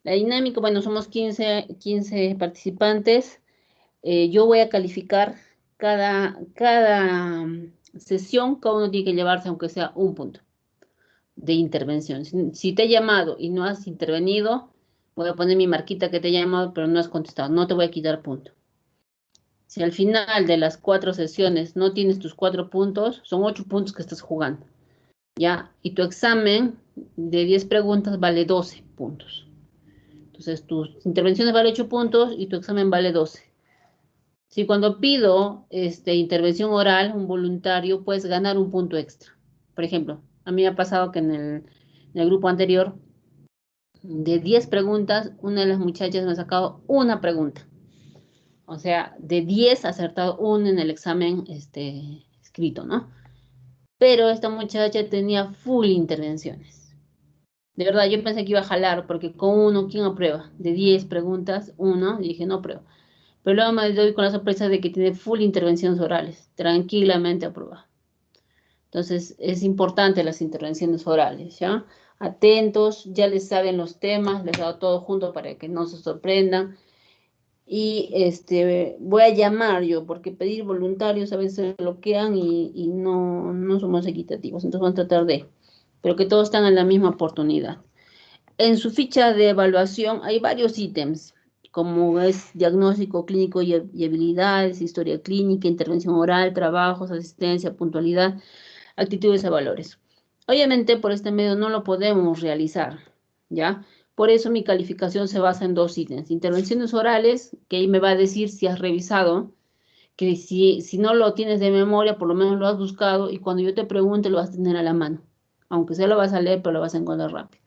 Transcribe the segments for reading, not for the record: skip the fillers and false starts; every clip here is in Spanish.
La dinámica, bueno, somos 15 participantes. Yo voy a calificar cada sesión, cada uno tiene que llevarse aunque sea un punto de intervención. Si te he llamado y no has intervenido, voy a poner mi marquita que te he llamado, pero no has contestado. No te voy a quitar punto. Si al final de las 4 sesiones no tienes tus 4 puntos, son 8 puntos que estás jugando, ¿ya? Y tu examen de 10 preguntas vale 12 puntos. Entonces, tus intervenciones valen 8 puntos y tu examen vale 12. Si cuando pido intervención oral, un voluntario, puedes ganar un punto extra. Por ejemplo, a mí me ha pasado que en el grupo anterior, de 10 preguntas, una de las muchachas me ha sacado una pregunta. O sea, de 10 ha acertado uno en el examen escrito, ¿no? Pero esta muchacha tenía full intervenciones. De verdad, yo pensé que iba a jalar, porque con uno, ¿quién aprueba? De 10 preguntas, uno, y dije, no apruebo. Pero luego me doy con la sorpresa de que tiene full intervenciones orales, tranquilamente aprobada. Entonces, es importante las intervenciones orales, ¿ya? Atentos, ya les saben los temas, les he dado todo junto para que no se sorprendan. Y voy a llamar yo, porque pedir voluntarios a veces bloquean y no somos equitativos. Entonces, van a tratar pero que todos tengan la misma oportunidad. En su ficha de evaluación hay varios ítems, como es diagnóstico clínico y habilidades, historia clínica, intervención oral, trabajos, asistencia, puntualidad, actitudes y valores. Obviamente por este medio no lo podemos realizar, ¿ya? Por eso mi calificación se basa en 2 ítems. Intervenciones orales, que ahí me va a decir si has revisado, que si no lo tienes de memoria, por lo menos lo has buscado, y cuando yo te pregunte lo vas a tener a la mano. Aunque sea lo vas a leer, pero lo vas a encontrar rápido.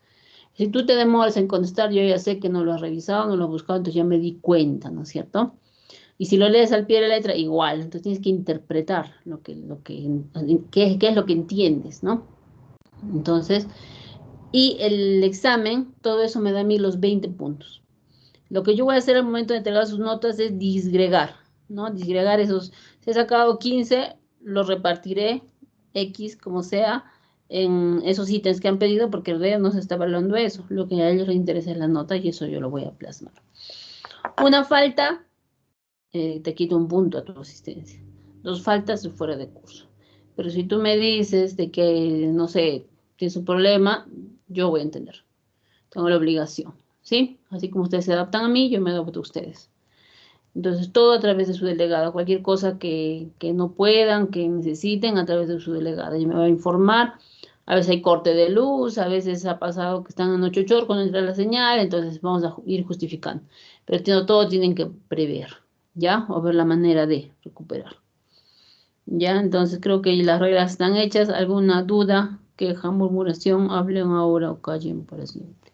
Si tú te demoras en contestar, yo ya sé que no lo has revisado, no lo has buscado, entonces ya me di cuenta, ¿no es cierto? Y si lo lees al pie de la letra, igual. Entonces tienes que interpretar qué es lo que entiendes, ¿no? Entonces, y el examen, todo eso me da a mí los 20 puntos. Lo que yo voy a hacer al momento de entregar sus notas es disgregar, ¿no? Disgregar esos. Si he sacado 15, los repartiré X, como sea, en esos ítems que han pedido, porque el REA no se está evaluando eso. Lo que a ellos les interesa es la nota y eso yo lo voy a plasmar. Una falta, te quito un punto a tu asistencia. 2 faltas fuera de curso. Pero si tú me dices de que, no sé, tienes un problema, yo voy a entender. Tengo la obligación, ¿sí? Así como ustedes se adaptan a mí, yo me adapto a ustedes. Entonces, todo a través de su delegada. Cualquier cosa que no puedan, que necesiten, a través de su delegada. Ella me va a informar. A veces hay corte de luz, a veces ha pasado que están en 8 cuando entra la señal, entonces vamos a ir justificando. Pero todo tienen que prever, ¿ya? O ver la manera de recuperar. ¿Ya? Entonces, creo que las reglas están hechas. ¿Alguna duda, queja, murmuración? Hablen ahora o callen para siempre.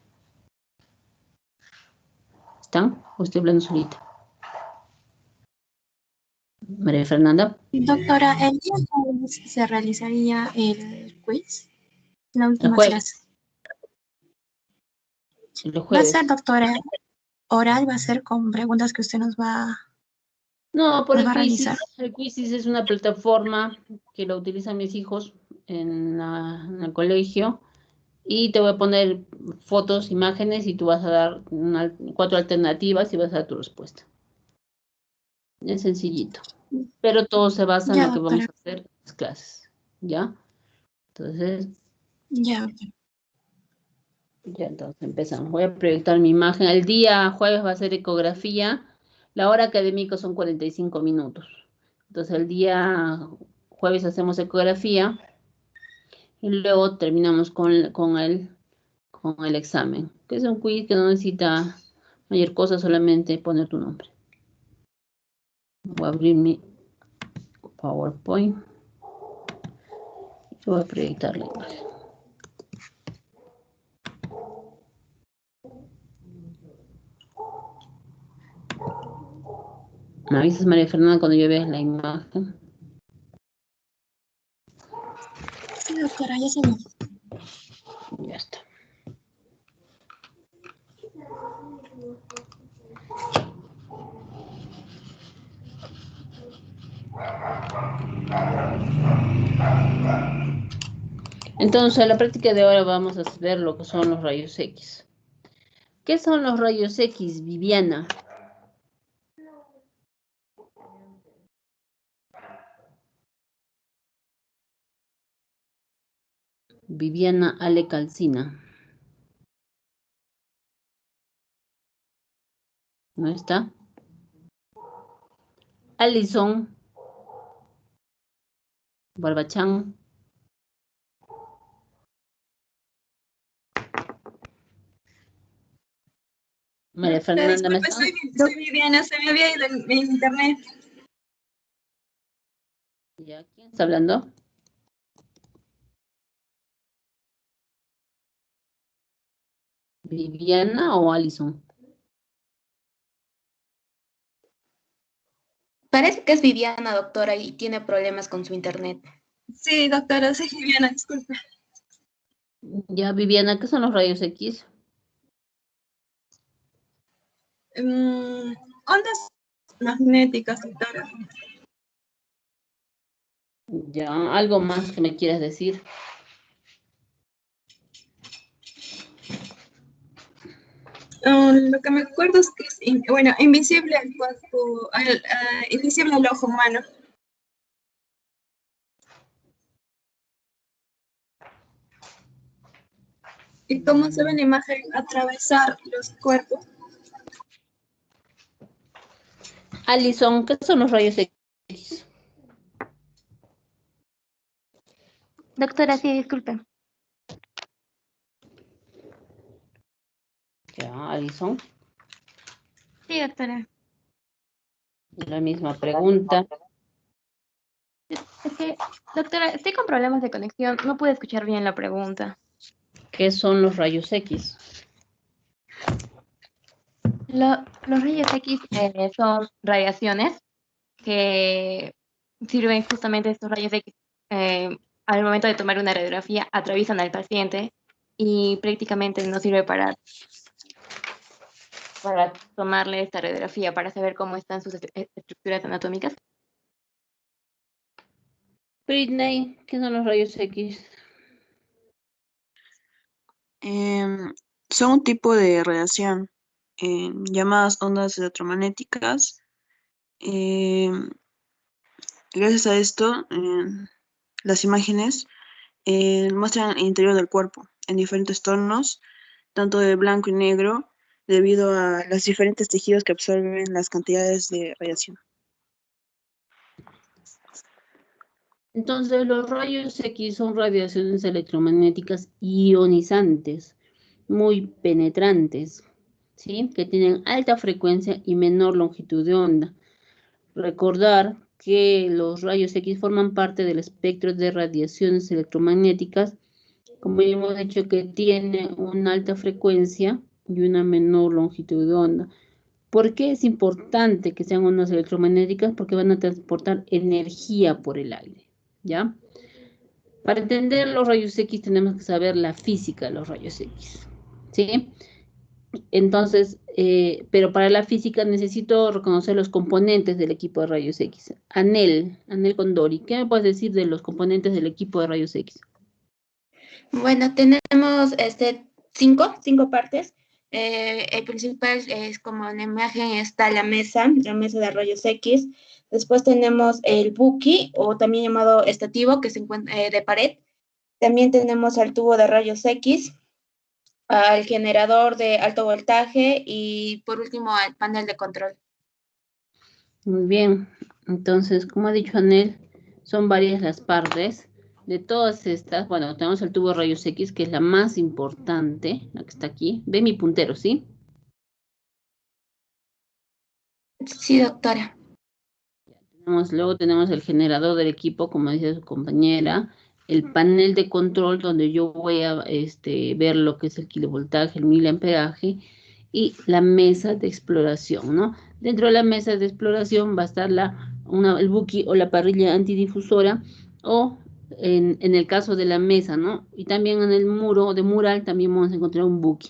¿Están? ¿O estoy hablando solita? María Fernanda. Doctora, ¿el día jueves se realizaría el quiz? La El última jueves. clase. El ¿Va a jueves. ser, doctora, oral? ¿Va a ser con preguntas que usted nos va No, por a el realizar? Quizzes. El Quizzes es una plataforma que la utilizan mis hijos en el colegio. Y te voy a poner fotos, imágenes, y tú vas a dar 4 alternativas y vas a dar tu respuesta. Es sencillito. Pero todo se basa en Ya, lo que vamos doctora. a hacer en las clases. ¿Ya? Entonces, Ya, doctora. ya entonces empezamos. Voy a proyectar mi imagen. El día jueves va a ser ecografía. La hora académica son 45 minutos. Entonces el día jueves hacemos ecografía y luego terminamos con el examen, que es un quiz que no necesita mayor cosa, solamente poner tu nombre. Voy a abrir mi PowerPoint y voy a proyectar la imagen. Me avisas, María Fernanda, cuando yo vea la imagen. Sí, doctora, ya se ve. Ya está. Entonces, en la práctica de ahora vamos a ver lo que son los rayos X. ¿Qué son los rayos X, Viviana? Viviana Ale Calcina. ¿No está? Alison Barbachán. María Fernanda Disculpe, Mesa. soy Viviana, se me había ido en internet. ¿Ya? ¿Quién está hablando? ¿Viviana o Alison? Parece que es Viviana, doctora, y tiene problemas con su internet. Sí, doctora, soy Viviana, disculpe. Ya, Viviana, ¿qué son los rayos X? Ondas magnéticas, doctora. Ya, ¿algo más que me quieras decir? Lo que me acuerdo es que es, invisible al cuerpo, invisible al ojo humano. Y cómo se ve en la imagen atravesar los cuerpos. Alison, ¿qué son los rayos X? Doctora, sí, disculpe. Ya, Alison, Sí, doctora. la misma pregunta. Es que, doctora, estoy con problemas de conexión. No pude escuchar bien la pregunta. ¿Qué son los rayos X? Los rayos X son radiaciones que sirven justamente estos rayos X al momento de tomar una radiografía, atraviesan al paciente y prácticamente no sirve para tomarle esta radiografía, para saber cómo están sus estructuras anatómicas. Britney, ¿qué son los rayos X? Son un tipo de radiación llamadas ondas electromagnéticas. Gracias a esto, las imágenes muestran el interior del cuerpo en diferentes tonos, tanto de blanco y negro, debido a los diferentes tejidos que absorben las cantidades de radiación. Entonces, los rayos X son radiaciones electromagnéticas ionizantes, muy penetrantes, ¿sí? Que tienen alta frecuencia y menor longitud de onda. Recordar que los rayos X forman parte del espectro de radiaciones electromagnéticas, como ya hemos dicho, que tiene una alta frecuencia y una menor longitud de onda. ¿Por qué es importante que sean ondas electromagnéticas? Porque van a transportar energía por el aire, ¿ya? Para entender los rayos X tenemos que saber la física de los rayos X, ¿sí? Entonces, pero para la física necesito reconocer los componentes del equipo de rayos X. Anel Condori, ¿qué me puedes decir de los componentes del equipo de rayos X? Bueno, tenemos cinco partes. El principal es, como en la imagen está la mesa de rayos X. Después tenemos el buki, o también llamado estativo, que se encuentra de pared. También tenemos al tubo de rayos X, al generador de alto voltaje y por último al panel de control. Muy bien, entonces, como ha dicho Anel, son varias las partes. De todas estas, bueno, tenemos el tubo de rayos X, que es la más importante, la que está aquí. Ve mi puntero, ¿sí? Sí, doctora. Luego tenemos el generador del equipo, como dice su compañera, el panel de control donde yo voy a ver lo que es el kilovoltaje, el miliamperaje, y la mesa de exploración, ¿no? Dentro de la mesa de exploración va a estar el buki o la parrilla antidifusora, o en el caso de la mesa, ¿no? Y también en el muro de mural también vamos a encontrar un buki.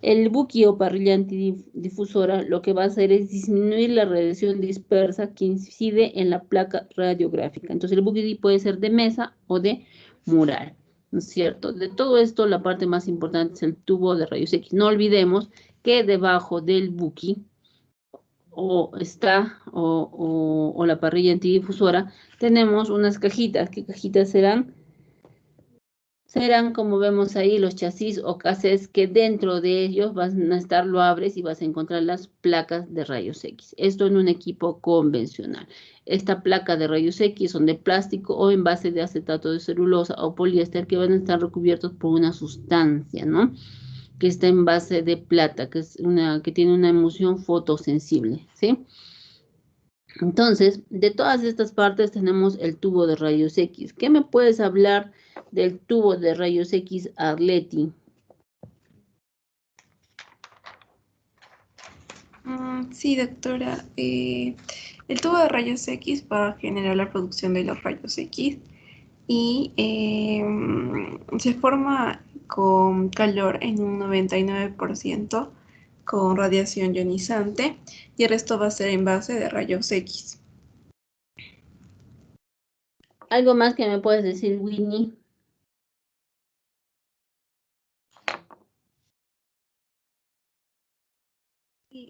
El buki o parrilla antidifusora lo que va a hacer es disminuir la radiación dispersa que incide en la placa radiográfica. Entonces el buki puede ser de mesa o de mural, ¿no es cierto? De todo esto, la parte más importante es el tubo de rayos X. No olvidemos que debajo del buki o la parrilla antidifusora tenemos unas cajitas. ¿Qué cajitas serán? Serán, como vemos ahí, los chasis o cassettes que dentro de ellos van a estar, lo abres y vas a encontrar las placas de rayos X. Esto en un equipo convencional. Esta placa de rayos X son de plástico o en base de acetato de celulosa o poliéster que van a estar recubiertos por una sustancia, ¿no? Que está en base de plata, que tiene una emulsión fotosensible, ¿sí? Entonces, de todas estas partes tenemos el tubo de rayos X. ¿Qué me puedes hablar del tubo de rayos X Arleti? Sí, doctora. El tubo de rayos X va a generar la producción de los rayos X y se forma con calor en un 99% con radiación ionizante y el resto va a ser en base de rayos X. ¿Algo más que me puedes decir, Winnie?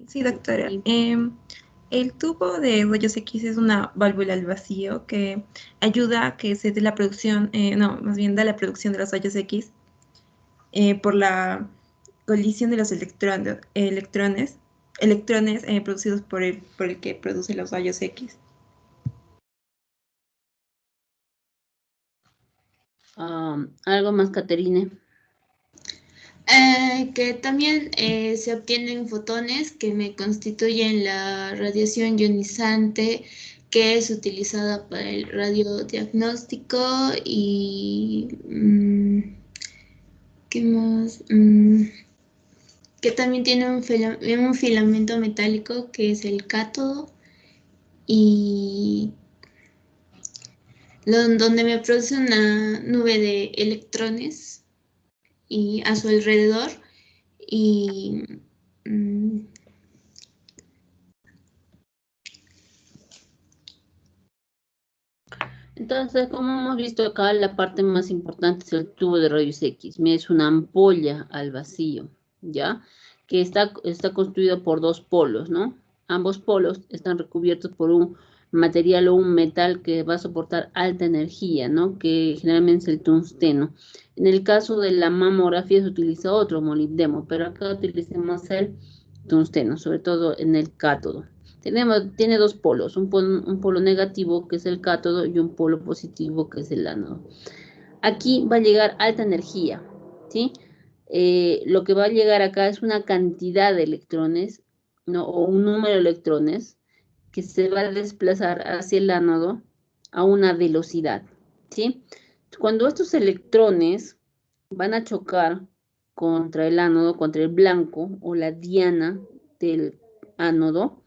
Sí, doctora. El tubo de rayos X es una válvula al vacío que ayuda a que se dé la producción, más bien da la producción de los rayos X por la colisión de los electrones producidos por el que produce los rayos X. ¿Algo más, Caterine? Que también se obtienen fotones que me constituyen la radiación ionizante que es utilizada para el radiodiagnóstico y ¿qué más? Que también tiene un filamento metálico que es el cátodo y donde me produce una nube de electrones y a su alrededor y entonces, como hemos visto acá, la parte más importante es el tubo de rayos X. Es una ampolla al vacío, ¿ya? Que está construido por dos polos, ¿no? Ambos polos están recubiertos por un material o un metal que va a soportar alta energía, ¿no? Que generalmente es el tungsteno. En el caso de la mamografía se utiliza otro molibdeno, pero acá utilizamos el tungsteno, sobre todo en el cátodo. Tiene dos polos, un polo negativo que es el cátodo y un polo positivo que es el ánodo. Aquí va a llegar alta energía, ¿sí? Lo que va a llegar acá es una cantidad de electrones, ¿no? O un número de electrones que se va a desplazar hacia el ánodo a una velocidad, ¿sí? Cuando estos electrones van a chocar contra el ánodo, contra el blanco o la diana del ánodo,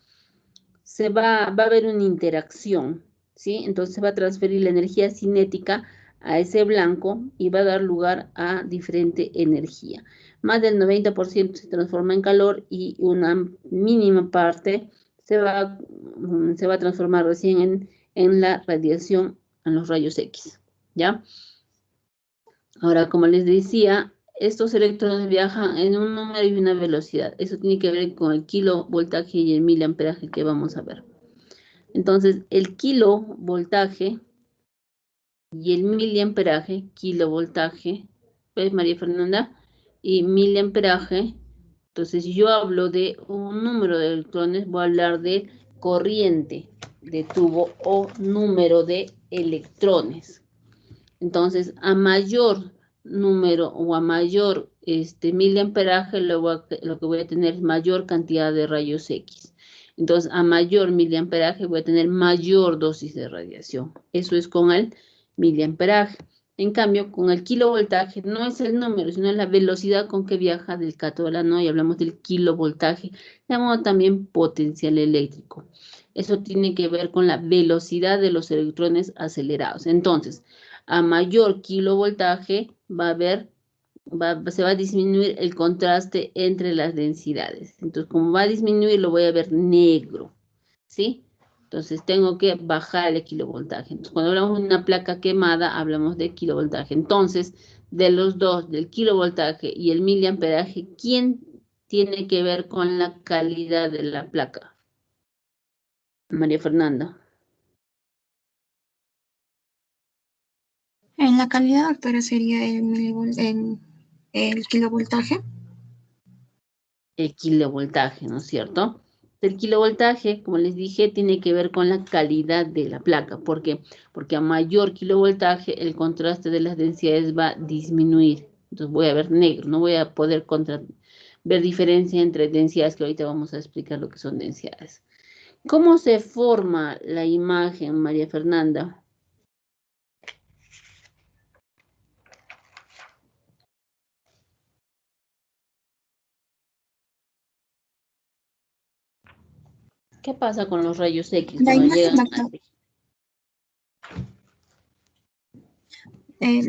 va a haber una interacción, ¿sí? Entonces se va a transferir la energía cinética a ese blanco y va a dar lugar a diferente energía. Más del 90% se transforma en calor y una mínima parte se va a transformar recién en la radiación, en los rayos X, ¿ya? Ahora, como les decía, estos electrones viajan en un número y una velocidad. Eso tiene que ver con el kilovoltaje y el miliamperaje que vamos a ver. Entonces, el kilovoltaje y el miliamperaje, kilovoltaje, ¿ves, María Fernanda? Y miliamperaje. Entonces, yo hablo de un número de electrones, voy a hablar de corriente de tubo o número de electrones. Entonces, a mayor número o a mayor miliamperaje, lo que voy a tener es mayor cantidad de rayos X. Entonces, a mayor miliamperaje voy a tener mayor dosis de radiación. Eso es con el miliamperaje. En cambio, con el kilovoltaje no es el número, sino la velocidad con que viaja del cátodo al ánodo y hablamos del kilovoltaje, llamado también potencial eléctrico. Eso tiene que ver con la velocidad de los electrones acelerados. Entonces, a mayor kilovoltaje se va a disminuir el contraste entre las densidades. Entonces, como va a disminuir, lo voy a ver negro, ¿sí? Entonces, tengo que bajar el kilovoltaje. Entonces, cuando hablamos de una placa quemada, hablamos de kilovoltaje. Entonces, de los dos, del kilovoltaje y el miliamperaje, ¿quién tiene que ver con la calidad de la placa? María Fernanda. En la calidad, doctora, sería el kilovoltaje. El kilovoltaje, ¿no es cierto? El kilovoltaje, como les dije, tiene que ver con la calidad de la placa. ¿Por qué? Porque a mayor kilovoltaje, el contraste de las densidades va a disminuir. Entonces voy a ver negro, no voy a poder ver diferencia entre densidades, que ahorita vamos a explicar lo que son densidades. ¿Cómo se forma la imagen, María Fernanda? ¿Qué pasa con los rayos X La cuando imagen, llegan doctor.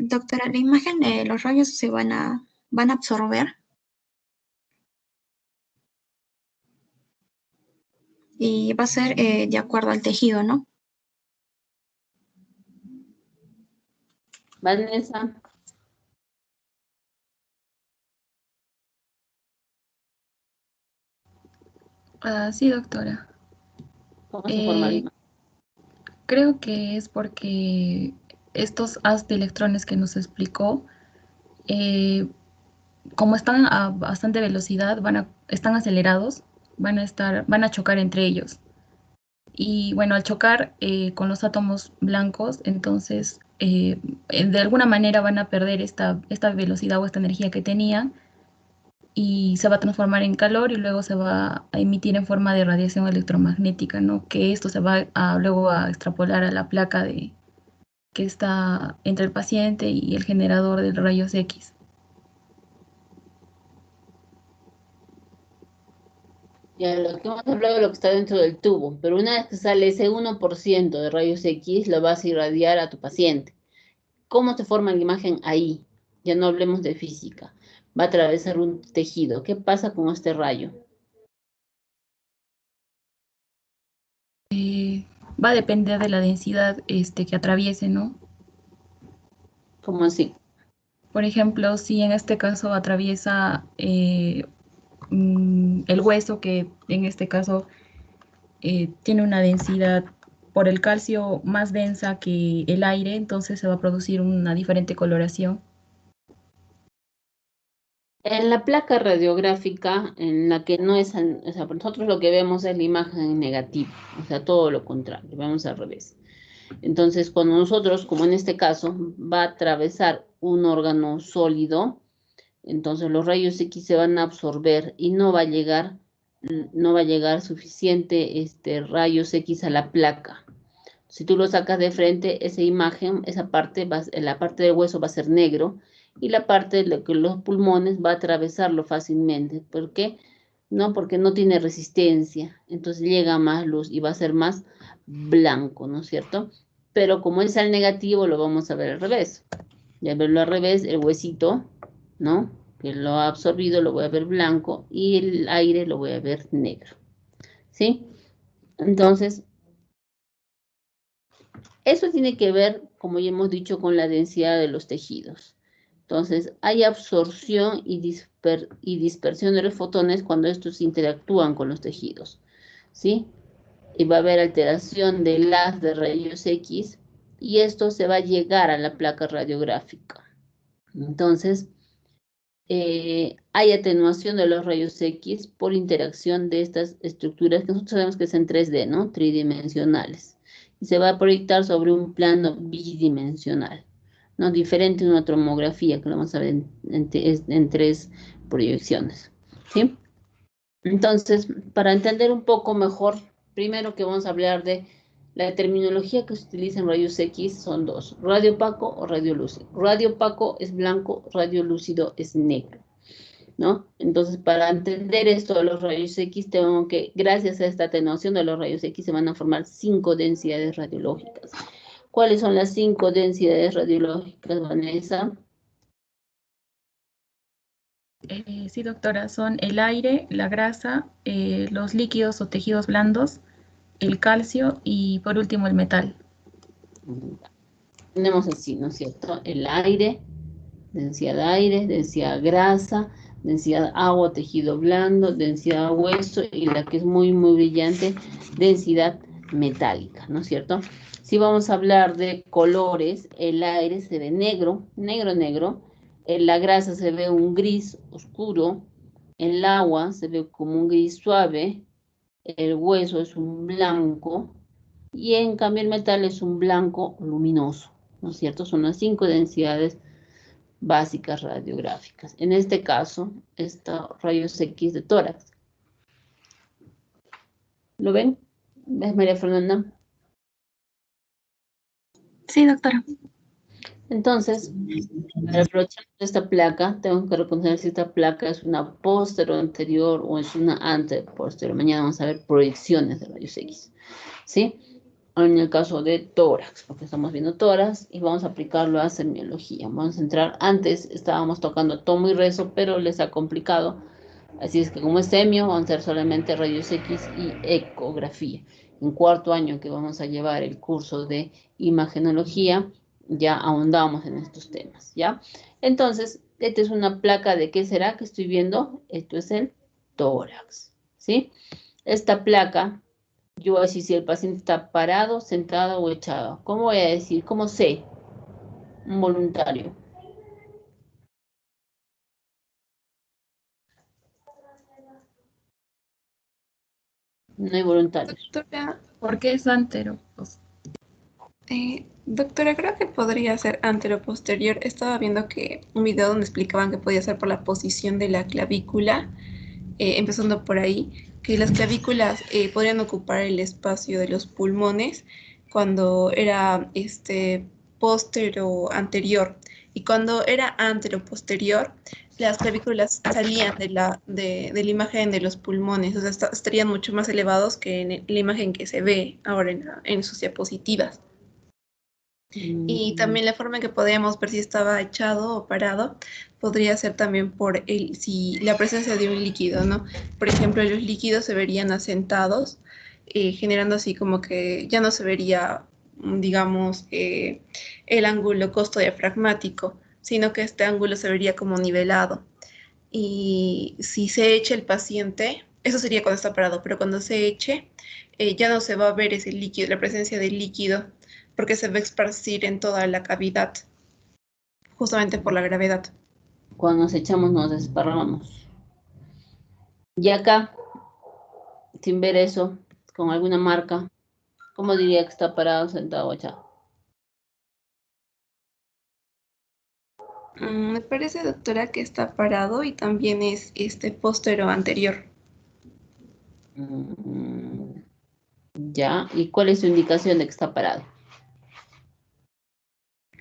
Doctora, la imagen, los rayos se van a absorber y va a ser de acuerdo al tejido, ¿no? Vanessa? Sí, doctora. ¿Cómo se forma la imagen? Creo que es porque estos haz de electrones que nos explicó, como están a bastante velocidad, están acelerados, van a chocar entre ellos. Y bueno, al chocar con los átomos blancos, entonces de alguna manera van a perder esta velocidad o esta energía que tenían, y se va a transformar en calor y luego se va a emitir en forma de radiación electromagnética, ¿no? Que esto se va luego a extrapolar a la placa que está entre el paciente y el generador de rayos X. Ya, lo que hemos hablado de lo que está dentro del tubo, pero una vez que sale ese 1% de rayos X, lo vas a irradiar a tu paciente. ¿Cómo se forma la imagen ahí? Ya no hablemos de física. Va a atravesar un tejido. ¿Qué pasa con este rayo? Va a depender de la densidad que atraviese, ¿no? ¿Cómo así? Por ejemplo, si en este caso atraviesa el hueso, que en este caso tiene una densidad por el calcio más densa que el aire, entonces se va a producir una diferente coloración. En la placa radiográfica, en la que no es, o sea, nosotros lo que vemos es la imagen en negativo, o sea, todo lo contrario, vemos al revés. Entonces, cuando nosotros, como en este caso, va a atravesar un órgano sólido, entonces los rayos X se van a absorber y no va a llegar suficiente rayos X a la placa. Si tú lo sacas de frente, esa imagen, la parte del hueso va a ser negro y la parte de los pulmones va a atravesarlo fácilmente. ¿Por qué? No, porque no tiene resistencia. Entonces llega más luz y va a ser más blanco, ¿no es cierto? Pero como es al negativo, lo vamos a ver al revés. Y al verlo al revés, el huesito, ¿no? Que lo ha absorbido, lo voy a ver blanco y el aire lo voy a ver negro. ¿Sí? Entonces, eso tiene que ver, como ya hemos dicho, con la densidad de los tejidos. Entonces, hay absorción y dispersión de los fotones cuando estos interactúan con los tejidos, ¿sí? Y va a haber alteración del haz de rayos X y esto se va a llegar a la placa radiográfica. Entonces, hay atenuación de los rayos X por interacción de estas estructuras que nosotros sabemos que es en 3D, ¿no? Tridimensionales. Y se va a proyectar sobre un plano bidimensional, ¿no? Diferente a una tomografía, que lo vamos a ver en 3 proyecciones, ¿sí? Entonces, para entender un poco mejor, primero que vamos a hablar de la terminología que se utiliza en rayos X son dos: radio opaco o radio lúcido. Radio opaco es blanco, radio lúcido es negro, ¿no? Entonces, para entender esto de los rayos X, tengo que, gracias a esta atenuación de los rayos X, se van a formar 5 densidades radiológicas. ¿Cuáles son las 5 densidades radiológicas, Vanessa? Sí, doctora, son el aire, la grasa, los líquidos o tejidos blandos, el calcio y por último el metal. Tenemos así, ¿no es cierto? El aire, densidad grasa, densidad agua, tejido blando, densidad hueso y la que es muy, muy brillante, densidad metálica, ¿no es cierto? Si vamos a hablar de colores, el aire se ve negro, negro, negro, en la grasa se ve un gris oscuro, el agua se ve como un gris suave, el hueso es un blanco y en cambio el metal es un blanco luminoso, ¿no es cierto? Son las 5 densidades básicas radiográficas. En este caso, estos rayos X de tórax. ¿Lo ven? ¿Ves, María Fernanda? Sí, doctora. Entonces, para aprovechar esta placa, tengo que reconocer si esta placa es una posterior anterior o es una anteposterior. Mañana vamos a ver proyecciones de rayos X, ¿sí? En el caso de tórax, porque estamos viendo tórax y vamos a aplicarlo a semiología. Vamos a entrar, antes estábamos tocando tomo y rezo, pero les ha complicado. Así es que como es semio, vamos a hacer solamente rayos X y ecografía. En cuarto año que vamos a llevar el curso de imagenología, ya ahondamos en estos temas, ¿ya? Entonces, esta es una placa de ¿qué será que estoy viendo? Esto es el tórax, ¿sí? Esta placa, yo voy a decir si el paciente está parado, sentado o echado. ¿Cómo voy a decir? ¿Cómo sé? Un voluntario. No hay voluntarios. Doctora, ¿Por qué es antero? Pues, doctora, creo que podría ser anteroposterior. Estaba viendo que un video donde explicaban que podía ser por la posición de la clavícula, empezando por ahí, que las clavículas podrían ocupar el espacio de los pulmones cuando era póstero anterior, y cuando era antero-posterior, las clavículas salían de la imagen de los pulmones, o sea, estarían mucho más elevados que en la imagen que se ve ahora en sus diapositivas. Y también la forma en que podíamos ver si estaba echado o parado podría ser también por si la presencia de un líquido, ¿no? Por ejemplo, los líquidos se verían asentados, generando así como que ya no se vería, digamos, el ángulo costo diafragmático, sino que este ángulo se vería como nivelado. Y si se echa el paciente, eso sería cuando está parado, pero cuando se eche, ya no se va a ver ese líquido, la presencia del líquido, porque se va a esparcir en toda la cavidad, justamente por la gravedad. Cuando nos echamos nos desparramamos. Y acá, sin ver eso, con alguna marca, ¿cómo diría que está parado, sentado o echado? Me parece, doctora, que está parado y también es póstero anterior. Ya, ¿y cuál es su indicación de que está parado?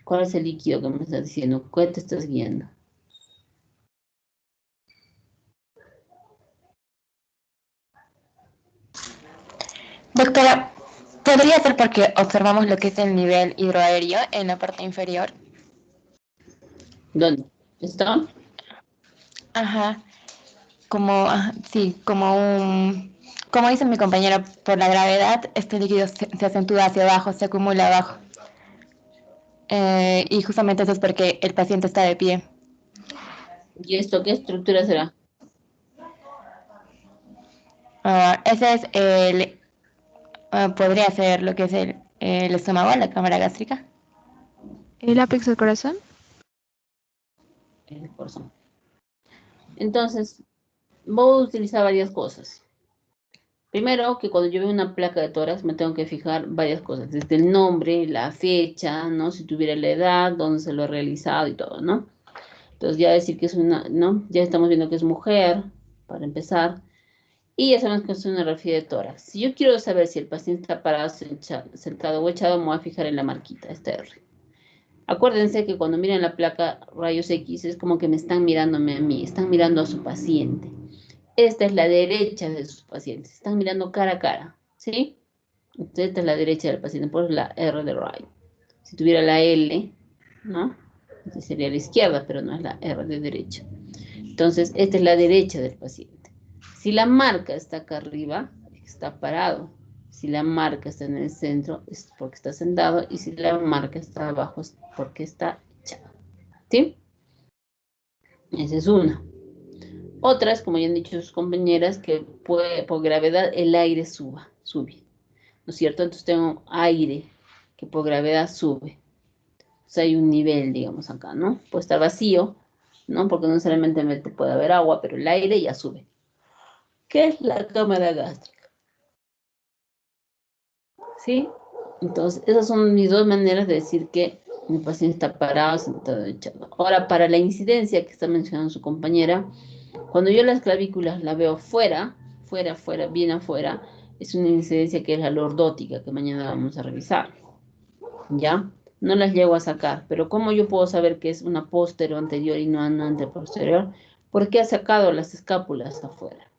¿Cuál es el líquido que me estás diciendo? ¿Qué te estás guiando? Doctora, ¿podría ser porque observamos lo que es el nivel hidroaéreo en la parte inferior? ¿Dónde? ¿Está? Ajá, sí, como dice mi compañera, por la gravedad, este líquido se acentúa hacia abajo, se acumula abajo. Y justamente eso es porque el paciente está de pie. ¿Y esto qué estructura será? Ese es podría ser lo que es el estómago, la cámara gástrica. ¿El ápex del corazón? El corazón. Entonces, voy a utilizar varias cosas. Primero, que cuando yo veo una placa de tórax me tengo que fijar varias cosas, desde el nombre, la fecha, ¿no? Si tuviera la edad, dónde se lo he realizado y todo, ¿no? Entonces ya decir que es una, ¿no? Ya estamos viendo que es mujer, para empezar, y ya sabemos que es una radiografía de tórax. Si yo quiero saber si el paciente está parado, sentado o echado, me voy a fijar en la marquita, esta R. Acuérdense que cuando miran la placa rayos X es como que me están mirándome a mí, están mirando a su paciente. Esta es la derecha de sus pacientes. Están mirando cara a cara, ¿sí? Entonces, esta es la derecha del paciente, por eso la R de right. Si tuviera la L, ¿no? Esta sería la izquierda, pero no es la R de derecha. Entonces, esta es la derecha del paciente. Si la marca está acá arriba, está parado. Si la marca está en el centro, es porque está sentado. Y si la marca está abajo, es porque está echado. ¿Sí? Esa es una. Otras, como ya han dicho sus compañeras, que puede, por gravedad el aire sube, ¿no es cierto? Entonces tengo aire que por gravedad sube. Entonces hay un nivel, digamos, acá, ¿no? Puede estar vacío, ¿no? Porque no necesariamente puede haber agua, pero el aire ya sube. ¿Qué es la cámara gástrica? ¿Sí? Entonces, esas son mis dos maneras de decir que mi paciente está parado, sentado, echado. Ahora, para la incidencia que está mencionando su compañera, cuando yo las clavículas la veo fuera, bien afuera, es una incidencia que es la lordótica, que mañana vamos a revisar. ¿Ya? No las llego a sacar, pero ¿cómo yo puedo saber que es una posterior anterior y no una anteposterior? Porque ha sacado las escápulas afuera.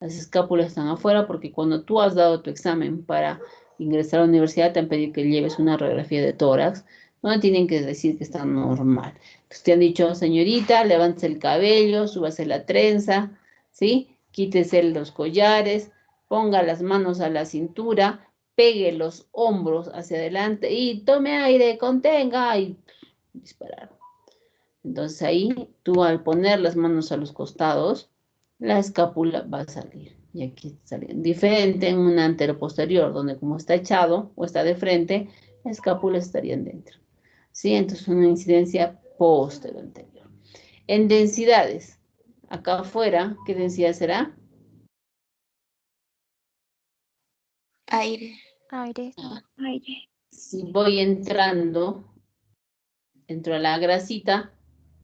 Las escápulas están afuera porque cuando tú has dado tu examen para ingresar a la universidad te han pedido que lleves una radiografía de tórax, donde tienen que decir que está normal. Entonces te han dicho, señorita, levántese el cabello, súbase la trenza, ¿sí? Quítese los collares, ponga las manos a la cintura, pegue los hombros hacia adelante y tome aire, contenga y disparar. Entonces ahí tú al poner las manos a los costados, la escápula va a salir. Y aquí sale diferente en un anteroposterior, donde como está echado o está de frente, la escápula estaría dentro. ¿Sí? Entonces una incidencia posterior anterior. En densidades, acá afuera, ¿qué densidad será? Aire. Aire. Aire. Si voy entrando, entro a la grasita,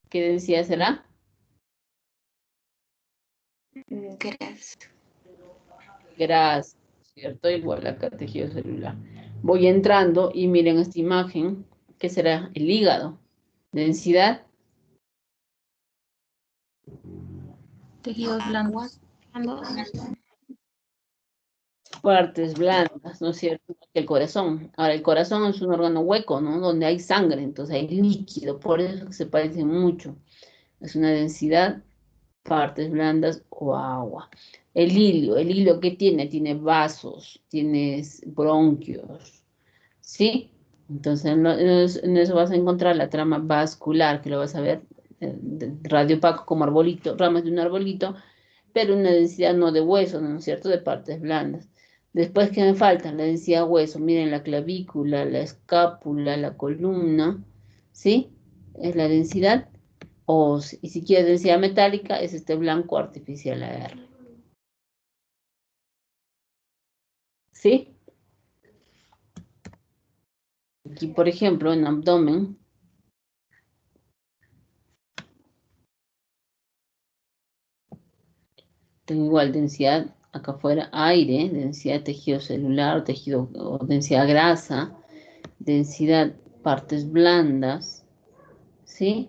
¿qué densidad será? Grasa. Grasa, ¿cierto? Igual acá tejido celular. Voy entrando y miren esta imagen, que será el hígado. Densidad, Tejidos blandos. partes blandas, ¿no es cierto? El corazón. Ahora, el corazón es un órgano hueco, ¿no? Donde hay sangre, entonces hay líquido, por eso que se parecen mucho. Es una densidad, partes blandas o agua. El hilio, ¿qué tiene? Tiene vasos, tiene bronquios, ¿sí? Entonces, en eso vas a encontrar la trama vascular, que lo vas a ver radiopaco como arbolito, ramas de un arbolito, pero una densidad no de hueso, ¿no es cierto? De partes blandas. Después, ¿qué me falta? La densidad hueso. Miren la clavícula, la escápula, la columna, ¿sí? Es la densidad ósea. Y si quieres densidad metálica, es este blanco artificial AR. ¿Sí? Aquí, por ejemplo, en abdomen, tengo igual densidad acá afuera, aire, densidad tejido celular, tejido o densidad grasa, densidad partes blandas, ¿sí?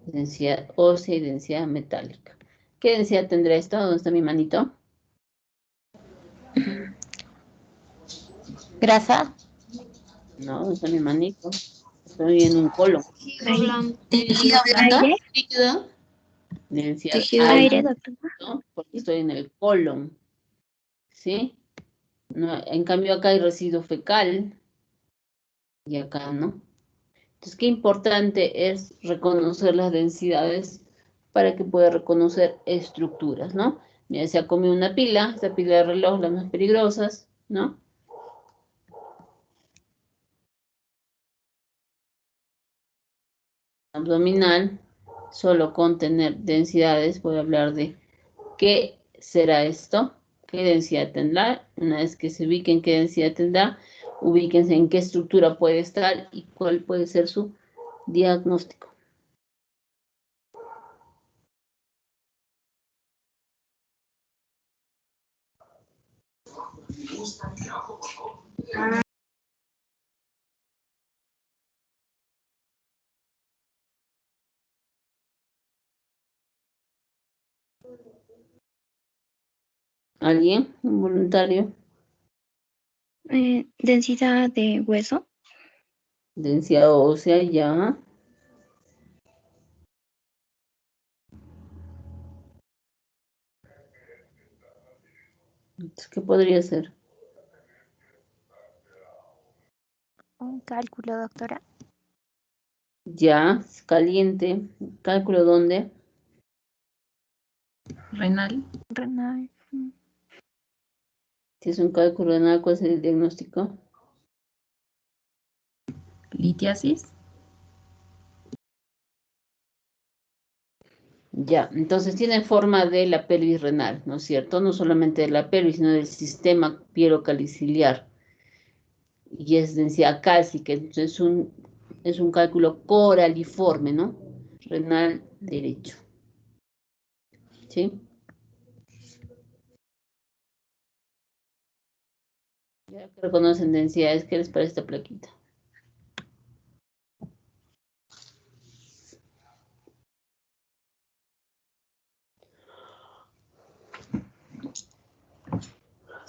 Densidad ósea y densidad metálica. ¿Qué densidad tendrá esto? ¿Dónde está mi manito? Grasa. No, ¿dónde está mi manito? Estoy en un colon. Tejido blando. Líquido. Densidad Tejido aire, doctora. ¿no? Porque estoy en el colon, ¿sí? No, en cambio acá hay residuo fecal y acá no. Entonces, qué importante es reconocer las densidades para que pueda reconocer estructuras, ¿no? Mira, se ha comido una pila, esta pila de reloj, las más peligrosas, ¿no? Abdominal, solo con tener densidades, voy a hablar de qué será esto, qué densidad tendrá. Una vez que se ubiquen qué densidad tendrá, ubíquense en qué estructura puede estar y cuál puede ser su diagnóstico. ¿Alguien? ¿Un voluntario? Densidad de hueso. Densidad ósea, ya. Entonces, ¿qué podría ser? Un cálculo, doctora. Ya, es caliente. ¿Cálculo dónde? renal, Renal. Si es un cálculo renal, ¿cuál es el diagnóstico? litiasis. Ya, entonces tiene forma de la pelvis renal, ¿no es cierto? No solamente de la pelvis, sino del sistema pielocalciliar. Y es densidad cálcica, entonces es un cálculo coraliforme, ¿no? Renal derecho. ¿Sí? Ya que reconocen densidades, ¿qué les parece esta plaquita?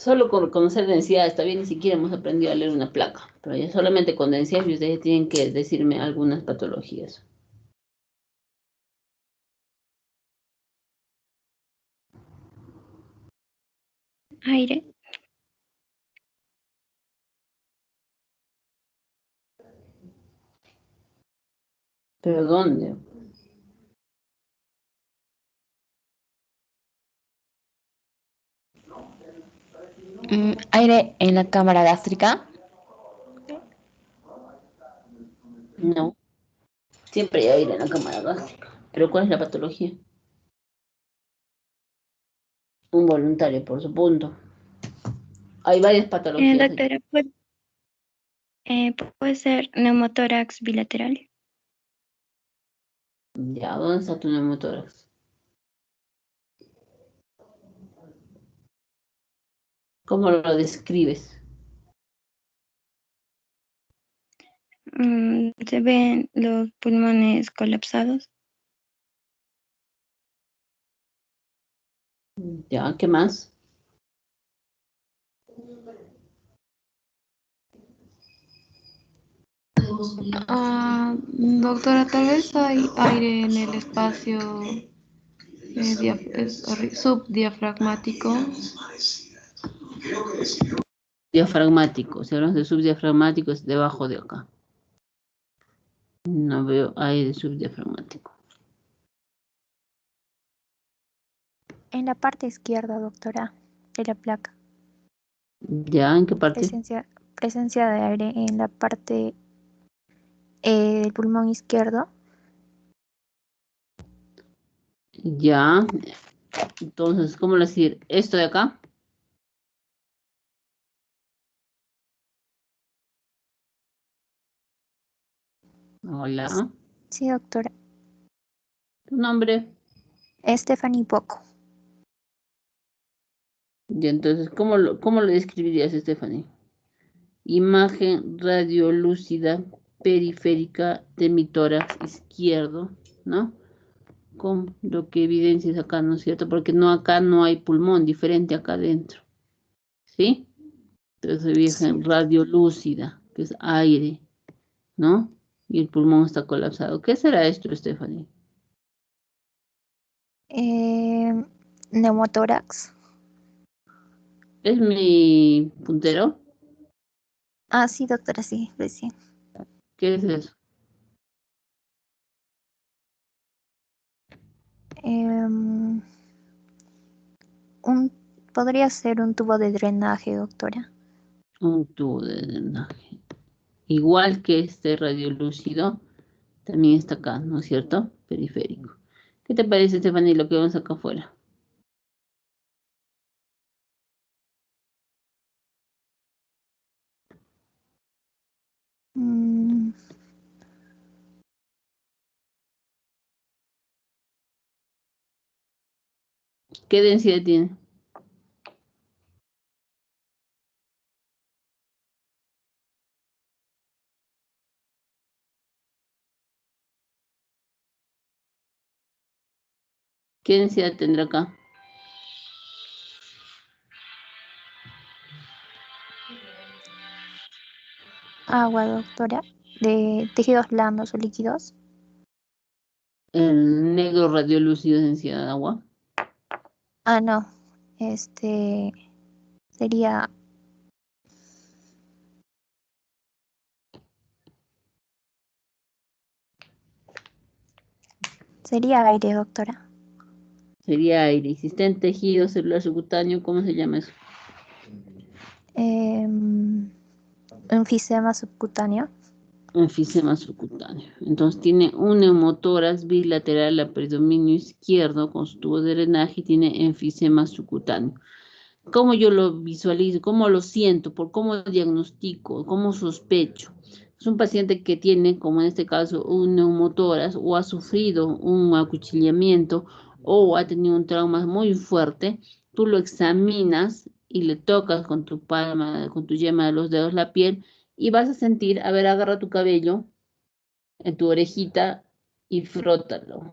Solo con conocer densidad está bien, ni siquiera hemos aprendido a leer una placa, pero ya solamente con densidad y ustedes tienen que decirme algunas patologías. Aire. ¿Pero dónde? Aire en la cámara gástrica. No, siempre hay aire en la cámara gástrica. ¿Pero cuál es la patología? Un voluntario, por su punto. Hay varias patologías. Doctora, puede ser neumotórax bilateral. Ya, ¿dónde está tu neumotórax? ¿Cómo lo describes? Se ven los pulmones colapsados. Ya, ¿qué más? Doctora, tal vez hay aire en el espacio subdiafragmático. Diafragmático. Si hablamos de subdiafragmático, es debajo de acá. No veo aire subdiafragmático. En la parte izquierda, doctora, de la placa. ¿Ya? ¿En qué parte? Presencia de aire en la parte del pulmón izquierdo. Ya. Entonces, ¿cómo decir? ¿Esto de acá? Hola. Sí, doctora. ¿Tu nombre? Stephanie Poco. Y entonces, cómo lo describirías, Stephanie? Imagen radiolúcida periférica de mi tórax izquierdo, ¿no? Con lo que evidencias acá, ¿no es cierto? Porque no, acá no hay pulmón, diferente acá adentro, ¿sí? Entonces, imagen radiolúcida, que es aire, ¿no? Y el pulmón está colapsado. ¿Qué será esto, Stephanie? Neumotórax. ¿Es mi puntero? Ah, sí, doctora, sí, recién. ¿Qué es eso? Em, podría ser un tubo de drenaje, doctora. Un tubo de drenaje. Igual que este radiolúcido, también está acá, ¿no es cierto? Periférico. ¿Qué te parece, Stephanie, lo que vemos acá afuera? Mm, ¿Qué densidad tiene? ¿Qué densidad tendrá acá? agua, doctora. De tejidos blandos o líquidos. El negro radiolúcido es densidad de agua. Ah, no. Sería aire, doctora. Sería aire. Y si está en tejido celular subcutáneo, ¿cómo se llama eso? Enfisema subcutáneo. Enfisema subcutáneo. Entonces tiene un neumotórax bilateral a predominio izquierdo con su tubo de drenaje y tiene enfisema subcutáneo. ¿Cómo yo lo visualizo? ¿Cómo lo siento? ¿Por cómo diagnostico? ¿Cómo sospecho? Es un paciente que tiene, como en este caso, un neumotórax o ha sufrido un acuchillamiento o ha tenido un trauma muy fuerte. Tú lo examinas y le tocas con tu palma, con tu yema de los dedos la piel y vas a sentir, a ver, agarra tu cabello en tu orejita y frótalo.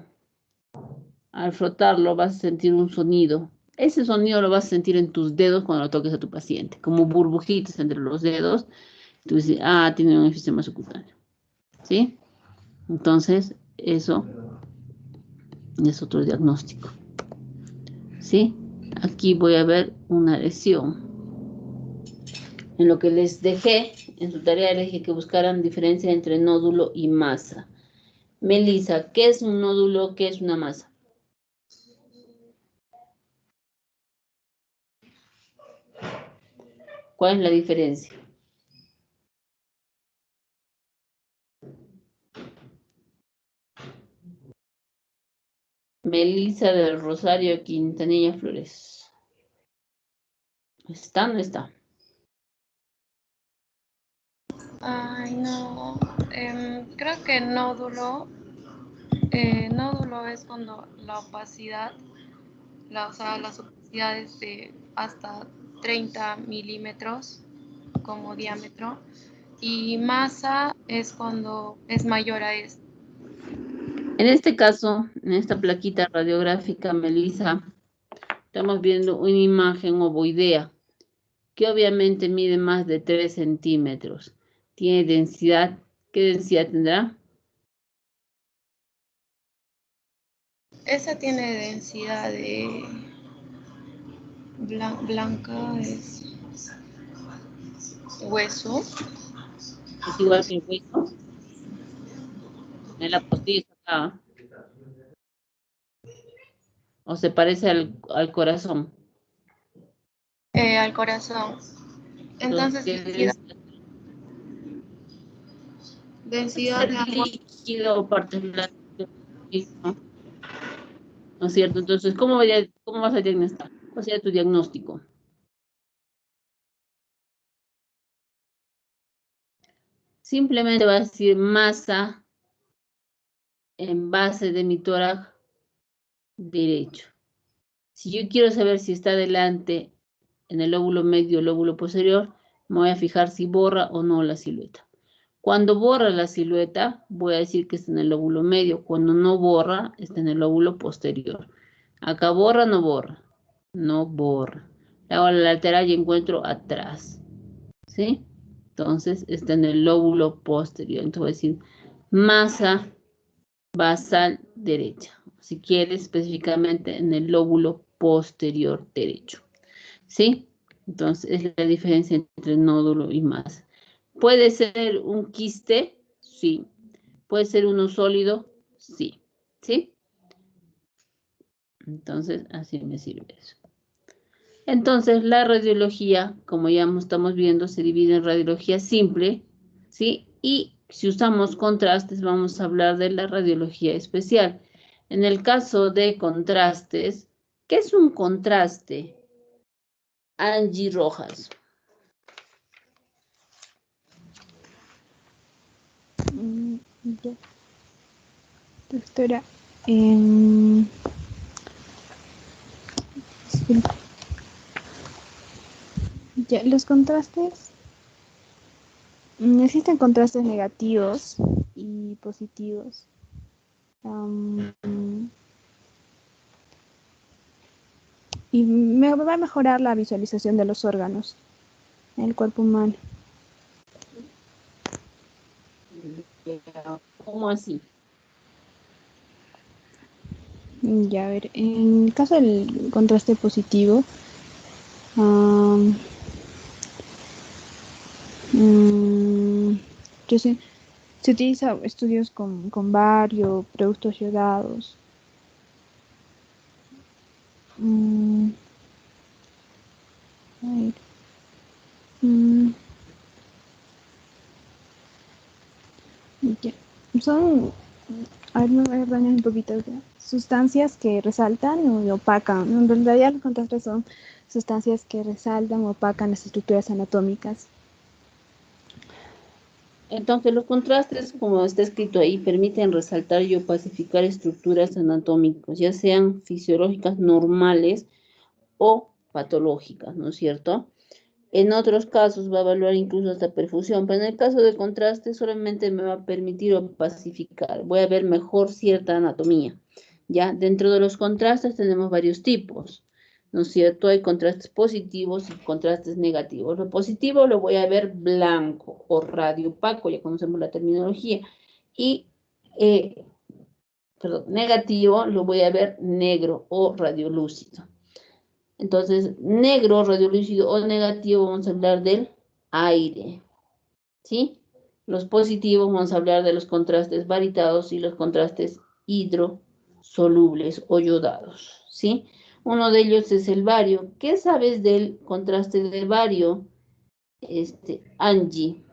Al frotarlo vas a sentir un sonido. Ese sonido lo vas a sentir en tus dedos cuando lo toques a tu paciente, como burbujitas entre los dedos. Tú dices, ah, tiene un enfisema subcutáneo. ¿Sí? Entonces, eso es otro diagnóstico. ¿Sí? Aquí voy a ver una lesión. En lo que les dejé, en su tarea les dije que buscaran diferencia entre nódulo y masa. Melissa, ¿qué es un nódulo? ¿Qué es una masa? ¿Cuál es la diferencia? Melissa del Rosario Quintanilla Flores. ¿Está o no está? Ay, no. Creo que nódulo es cuando la opacidad, o sea, las opacidades de hasta 30 milímetros como diámetro, y masa es cuando es mayor a esto. En este caso, en esta plaquita radiográfica, Melissa, estamos viendo una imagen ovoidea, que obviamente mide más de 3 centímetros. Tiene densidad, ¿qué densidad tendrá? Esa tiene densidad de blanca, es hueso. Es igual que el hueso. En la postilla acá. O se parece al corazón. Al corazón. Entonces, densidad de agua. Líquido o partes blandas, ¿no es cierto? Entonces, ¿cómo vas a diagnosticar? ¿Cuál sería tu diagnóstico? Simplemente va a decir masa en base de mi tórax derecho. Si yo quiero saber si está delante en el lóbulo medio o lóbulo posterior, me voy a fijar si borra o no la silueta. Cuando borra la silueta, voy a decir que está en el lóbulo medio. Cuando no borra, está en el lóbulo posterior. Acá borra, no borra. No borra. Le hago la lateral y encuentro atrás. ¿Sí? Entonces, está en el lóbulo posterior. Entonces voy a decir masa basal derecha. Si quieres, específicamente en el lóbulo posterior derecho. ¿Sí? Entonces, es la diferencia entre nódulo y masa. ¿Puede ser un quiste? Sí. ¿Puede ser uno sólido? Sí. ¿Sí? Entonces, así me sirve eso. Entonces, la radiología, como ya estamos viendo, se divide en radiología simple, ¿sí? Y si usamos contrastes, vamos a hablar de la radiología especial. En el caso de contrastes, ¿qué es un contraste? Angie Rojas. Ya. Doctora, ya, los contrastes, existen contrastes negativos y positivos. Y me va a mejorar la visualización de los órganos en el cuerpo humano. ¿Cómo así? Ya, a ver, en el caso del contraste positivo, yo sé, se utiliza estudios con bario, productos yodados. A ver. Ya. Son, a ver, me voy a dañar un poquito, ya. Sustancias que resaltan o opacan. En realidad los contrastes son sustancias que resaltan o opacan las estructuras anatómicas. Entonces, los contrastes, como está escrito ahí, permiten resaltar y opacificar estructuras anatómicas, ya sean fisiológicas normales o patológicas, ¿no es cierto? En otros casos va a evaluar incluso hasta perfusión, pero en el caso de contraste solamente me va a permitir opacificar. Voy a ver mejor cierta anatomía. Ya, dentro de los contrastes tenemos varios tipos, ¿no es cierto? Hay contrastes positivos y contrastes negativos. Lo positivo lo voy a ver blanco o radiopaco, ya conocemos la terminología. Y, negativo lo voy a ver negro o radiolúcido. Entonces, negro, radiolúcido o negativo, vamos a hablar del aire, ¿sí? Los positivos vamos a hablar de los contrastes baritados y los contrastes hidrosolubles o yodados, ¿sí? Uno de ellos es el bario. ¿Qué sabes del contraste del bario, Angie?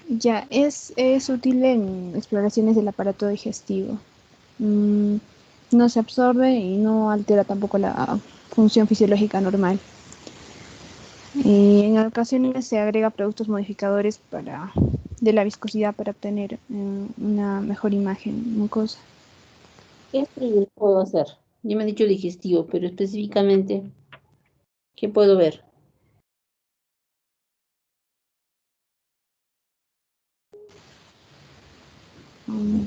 Ya, es útil en exploraciones del aparato digestivo. No se absorbe y no altera tampoco la función fisiológica normal. En ocasiones se agrega productos modificadores de la viscosidad para obtener una mejor imagen mucosa. ¿Qué puedo hacer? Yo me he dicho digestivo, pero específicamente, ¿qué puedo ver? Mm,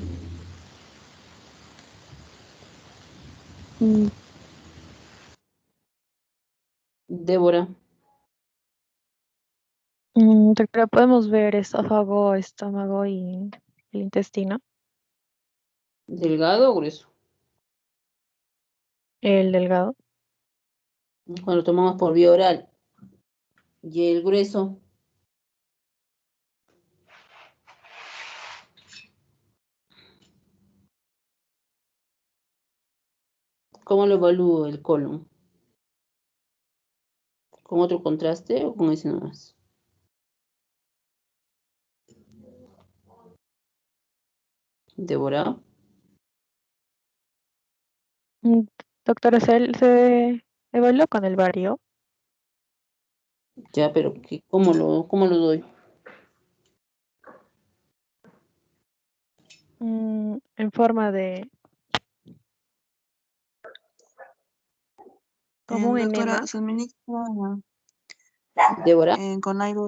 mm, Débora. Doctora, podemos ver esófago, estómago y el intestino. ¿Delgado o grueso? El delgado. Cuando lo tomamos por vía oral. Y el grueso, ¿cómo lo evalúo el colon? ¿Con otro contraste o con ese nomás? Débora. Doctora, ¿se evaluó con el bario? Ya, pero ¿cómo lo doy? En forma de como un Doctora, enema. ¿se administra Débora. con aire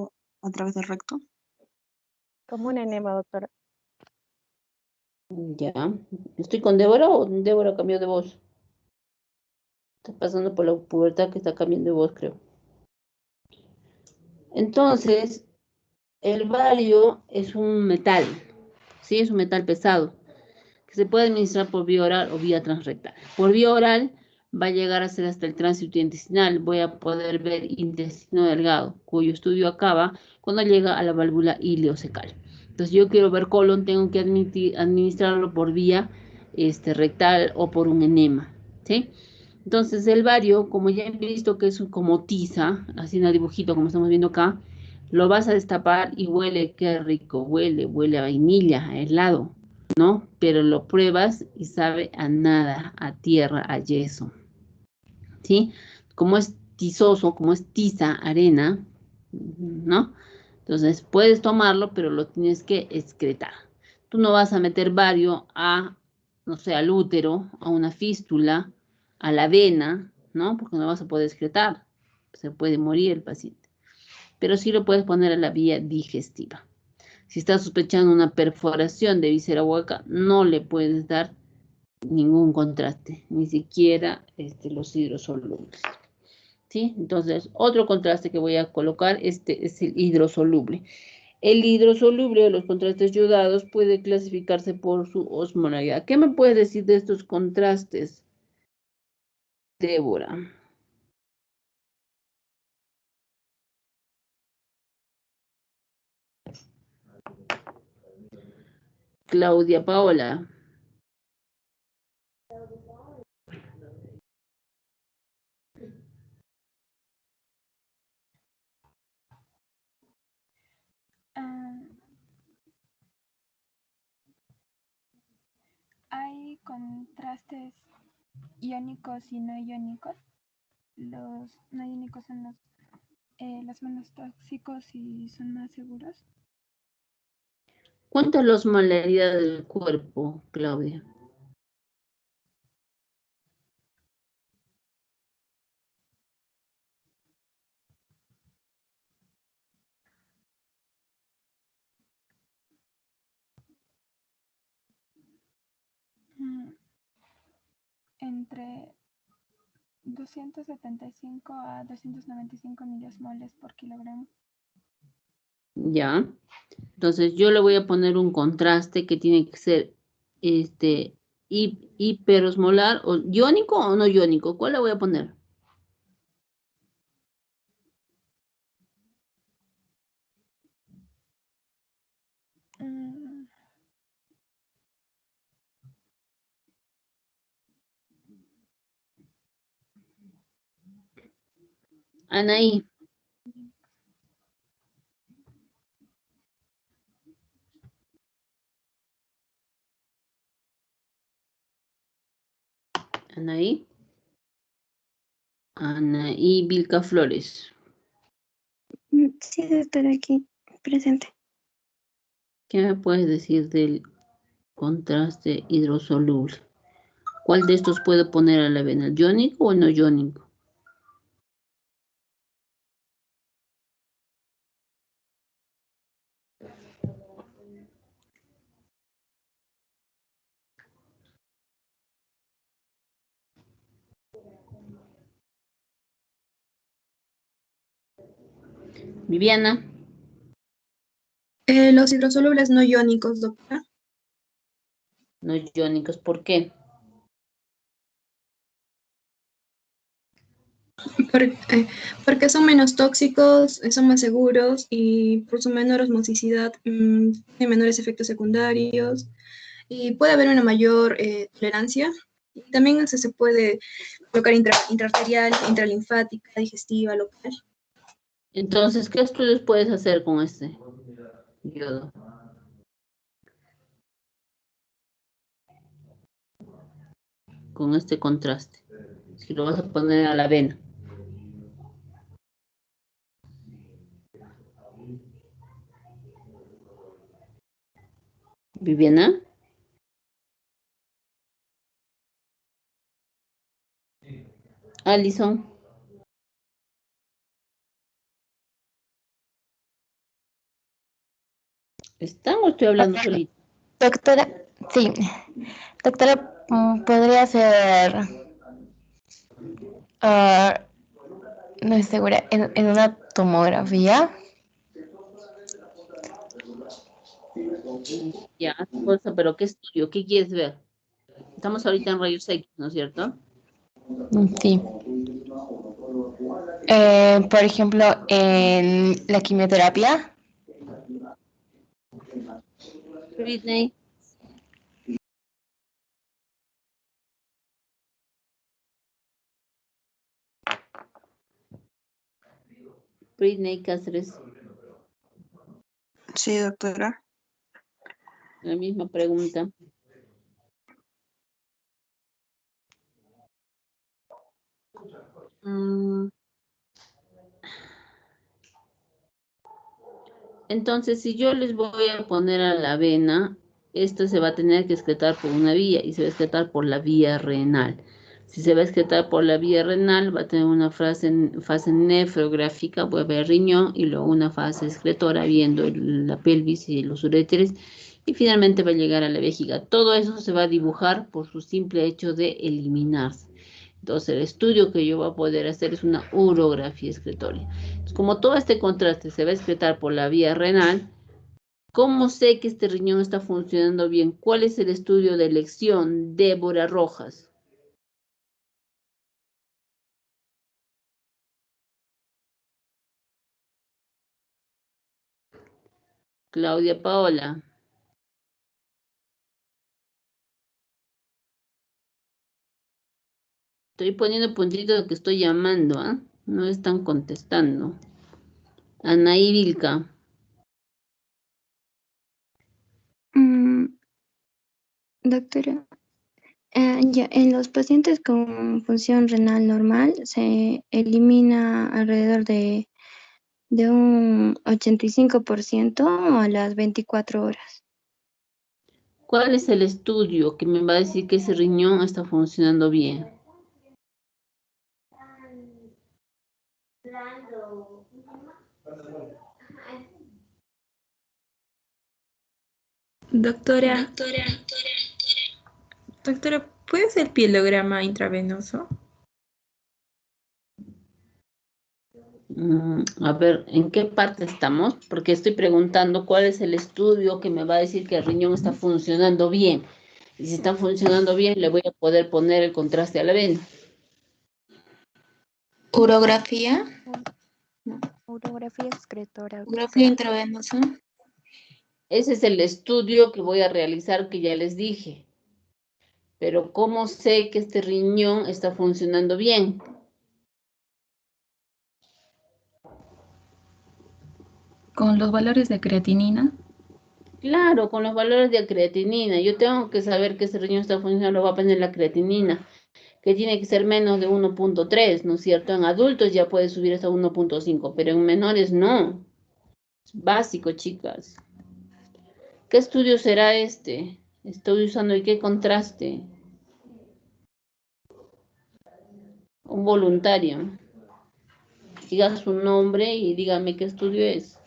a través del recto? Como un enema, doctora. Ya. ¿Estoy con Débora o Débora cambió de voz? Está pasando por la pubertad que está cambiando de voz, creo. Entonces, el bario es un metal, ¿sí? Es un metal pesado que se puede administrar por vía oral o vía transrectal. Por vía oral va a llegar a ser hasta el tránsito intestinal. Voy a poder ver intestino delgado, cuyo estudio acaba cuando llega a la válvula ileocecal. Entonces, yo quiero ver colon, tengo que administrarlo por vía rectal o por un enema, ¿sí? Entonces, el bario, como ya he visto que es como tiza, así en el dibujito como estamos viendo acá, lo vas a destapar y huele, qué rico, huele a vainilla, a helado, ¿no? Pero lo pruebas y sabe a nada, a tierra, a yeso, ¿sí? Como es tizoso, como es tiza, arena, ¿no? Entonces puedes tomarlo, pero lo tienes que excretar. Tú no vas a meter bario no sé, al útero, a una fístula, a la vena, ¿no? Porque no vas a poder excretar. Se puede morir el paciente. Pero sí lo puedes poner a la vía digestiva. Si estás sospechando una perforación de víscera hueca, no le puedes dar ningún contraste, ni siquiera los hidrosolubles. ¿Sí? Entonces, otro contraste que voy a colocar, es el hidrosoluble. El hidrosoluble de los contrastes yodados puede clasificarse por su osmolaridad. ¿Qué me puedes decir de estos contrastes, Débora? Claudia Paola. hay contrastes iónicos y no iónicos. Los no iónicos son los menos tóxicos y son más seguros. ¿Cuánto es la osmolaridad del cuerpo, Claudia? Entre 275 a 295 miliosmoles por kilogramo. Ya. Entonces yo le voy a poner un contraste que tiene que ser hiperosmolar o iónico o no iónico. ¿Cuál le voy a poner? Anaí. Anaí. Anaí Vilca Flores. Sí, doctora, aquí presente. ¿Qué me puedes decir del contraste hidrosoluble? ¿Cuál de estos puedo poner a la avena? ¿El iónico o el no iónico? Viviana. Los hidrosolubles no iónicos, doctora. No iónicos, ¿por qué? Porque son menos tóxicos, son más seguros y por su menor osmoticidad tienen menores efectos secundarios y puede haber una mayor tolerancia. Y también se puede colocar intraarterial, intralinfática, digestiva, local. Entonces, ¿qué estudios puedes hacer con este yodo? Con este contraste. Si lo vas a poner a la avena. Viviana. Alison. ¿Están o estoy hablando solito? Doctora, sí. Doctora, podría ser, no estoy segura, en una tomografía. Ya, cosa, pero ¿qué estudio? ¿Qué quieres ver? Estamos ahorita en rayos X, ¿no es cierto? Sí. Por ejemplo, en la quimioterapia. Britney. Britney Cáceres. Sí, doctora. La misma pregunta. Entonces, si yo les voy a poner a la avena, esto se va a tener que excretar por una vía y se va a excretar por la vía renal. Si se va a excretar por la vía renal, va a tener una fase nefrográfica, voy a ver el riñón y luego una fase excretora viendo la pelvis y los uréteres y finalmente va a llegar a la vejiga. Todo eso se va a dibujar por su simple hecho de eliminarse. Entonces, el estudio que yo voy a poder hacer es una urografía excretoria. Entonces, como todo este contraste se va a excretar por la vía renal, ¿cómo sé que este riñón está funcionando bien? ¿Cuál es el estudio de elección? Débora Rojas. Claudia Paola. Estoy poniendo puntitos que estoy llamando, ¿ah? No están contestando. Anaí Vilca. Doctora, Ya, en los pacientes con función renal normal se elimina alrededor de un 85% a las 24 horas. ¿Cuál es el estudio que me va a decir que ese riñón está funcionando bien? Doctora, ¿puede ser pielograma intravenoso? A ver, ¿en qué parte estamos? Porque estoy preguntando cuál es el estudio que me va a decir que el riñón está funcionando bien. Y si está funcionando bien, le voy a poder poner el contraste a la vena. Urografía. Urografía excretora. Urografía intravenosa. Ese es el estudio que voy a realizar que ya les dije. Pero ¿cómo sé que este riñón está funcionando bien? Con los valores de creatinina. Claro, con los valores de creatinina. Yo tengo que saber que ese riñón está funcionando, va a poner la creatinina, que tiene que ser menos de 1.3, ¿no es cierto? En adultos ya puede subir hasta 1.5, pero en menores no. Es básico, chicas. ¿Qué estudio será este? Estoy usando ¿y qué contraste? Un voluntario. Diga su nombre y dígame qué estudio es.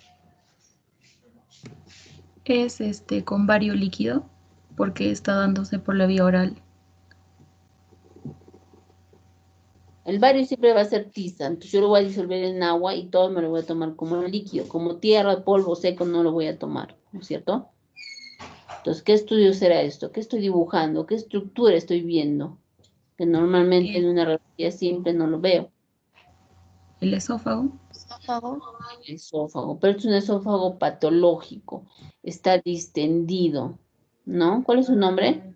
Es con bario líquido porque está dándose por la vía oral. El bario siempre va a ser tiza, entonces yo lo voy a disolver en agua y todo me lo voy a tomar como líquido, como tierra, polvo seco no lo voy a tomar, ¿no es cierto? Entonces, ¿qué estudio será esto? ¿Qué estoy dibujando? ¿Qué estructura estoy viendo? Que normalmente en una radiografía simple no lo veo. El esófago. El esófago, pero es un esófago patológico, está distendido, ¿no? ¿Cuál es su nombre?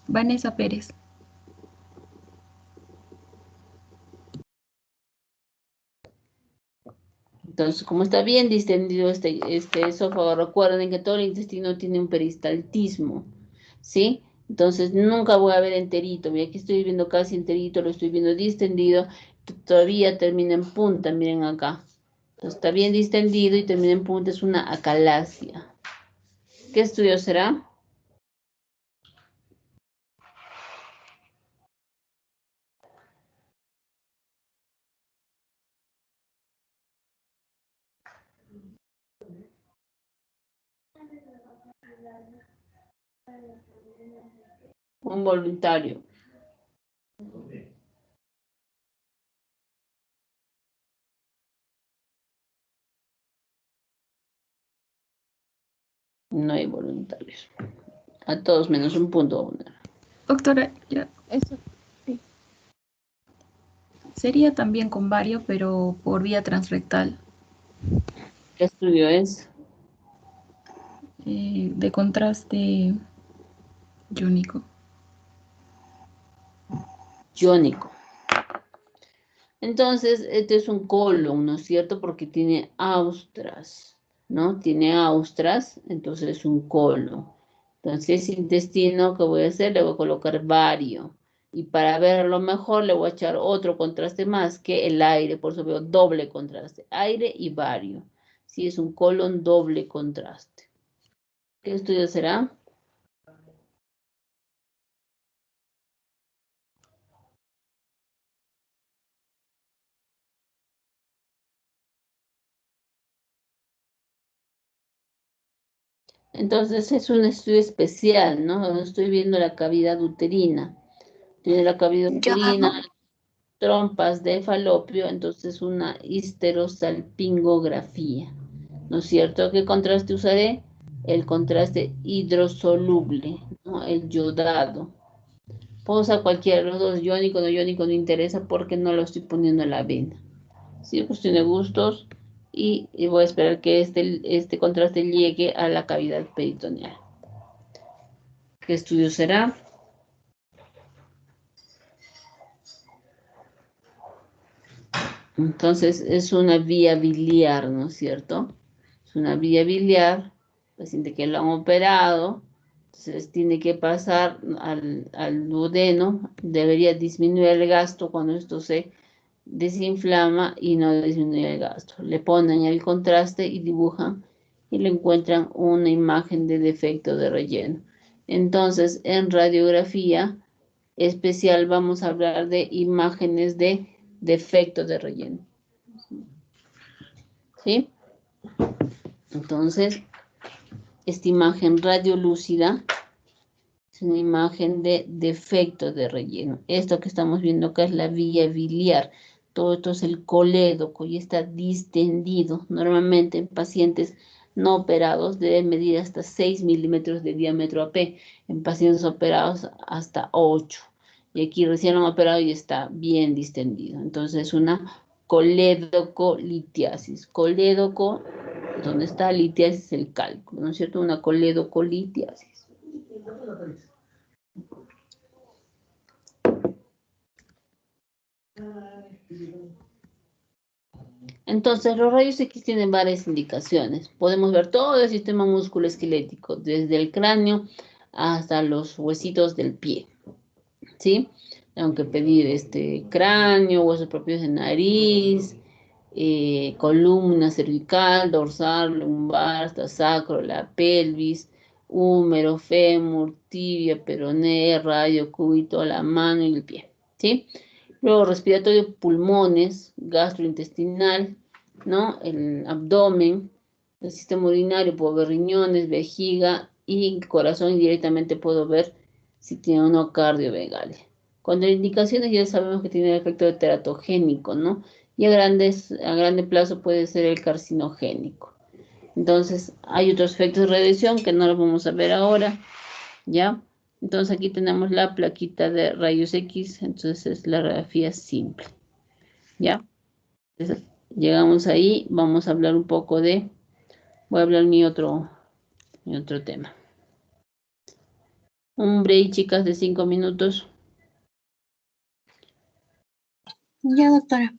Vanessa Pérez. Entonces, como está bien distendido este esófago, recuerden que todo el intestino tiene un peristaltismo, ¿sí? Entonces, nunca voy a ver enterito. Mira, aquí estoy viendo casi enterito, lo estoy viendo distendido, todavía termina en punta, miren acá. Entonces, está bien distendido y termina en punta, es una acalasia. ¿Qué estudio será? Un voluntario. No hay voluntarios. A todos menos un punto. Doctora, ya. Eso, sí. Sería también con bario, pero por vía transrectal. ¿Qué estudio es? De contraste iónico. Iónico. Entonces, este es un colon, ¿no es cierto? Porque tiene austras, ¿no? Tiene austras, entonces es un colon. Entonces, intestino, ¿qué voy a hacer? Le voy a colocar bario. Y para verlo mejor, le voy a echar otro contraste más que el aire. Por eso veo doble contraste. Aire y bario. Sí, es un colon doble contraste. ¿Qué estudio será? Entonces es un estudio especial, ¿no? Estoy viendo la cavidad uterina. Tiene la cavidad uterina, trompas de falopio, entonces una histerosalpingografía. ¿No es cierto? ¿Qué contraste usaré? El contraste hidrosoluble, ¿no? El yodado. Puedo usar cualquiera de los dos, iónico, no iónico, no interesa porque no lo estoy poniendo en la vena. Sí, cuestión de gustos. Y voy a esperar que este contraste llegue a la cavidad peritoneal. ¿Qué estudio será? Entonces es una vía biliar, ¿no es cierto? Es una vía biliar, paciente que lo han operado, Entonces tiene que pasar al duodeno, debería disminuir el gasto cuando esto se desinflama y no disminuye el gasto. Le ponen el contraste y dibujan y le encuentran una imagen de defecto de relleno. Entonces, en radiografía especial vamos a hablar de imágenes de defecto de relleno. ¿Sí? Entonces, esta imagen radiolúcida es una imagen de defecto de relleno. Esto que estamos viendo acá es la vía biliar. Todo esto es el colédoco y está distendido. Normalmente en pacientes no operados debe medir hasta 6 milímetros de diámetro AP. En pacientes operados hasta 8. Y aquí recién lo han operado y está bien distendido. Entonces es una colédocolitiasis. Colédoco, donde está litiasis, el cálculo, ¿no es cierto? Una colédocolitiasis. Entonces, los rayos X tienen varias indicaciones. Podemos ver todo el sistema musculoesquelético, desde el cráneo hasta los huesitos del pie, ¿sí? Tengo que pedir cráneo, huesos propios de nariz, columna cervical, dorsal, lumbar, hasta sacro, la pelvis, húmero, fémur, tibia, peroné, radio, cúbito, la mano y el pie, ¿sí? Luego respiratorio, pulmones, gastrointestinal, ¿no? El abdomen, el sistema urinario, puedo ver riñones, vejiga y corazón, y directamente puedo ver si tiene o no cardiovegalia. Cuando las indicaciones ya sabemos que tiene el efecto teratogénico, ¿no? Y a grande plazo puede ser el carcinogénico. Entonces, hay otros efectos de radiación que no los vamos a ver ahora, ¿ya? Entonces aquí tenemos la plaquita de rayos X, entonces es la radiografía simple, ¿ya? Entonces, llegamos ahí, vamos a hablar un poco voy a hablar mi otro tema. Un break, chicas, de 5 minutos. Ya, doctora.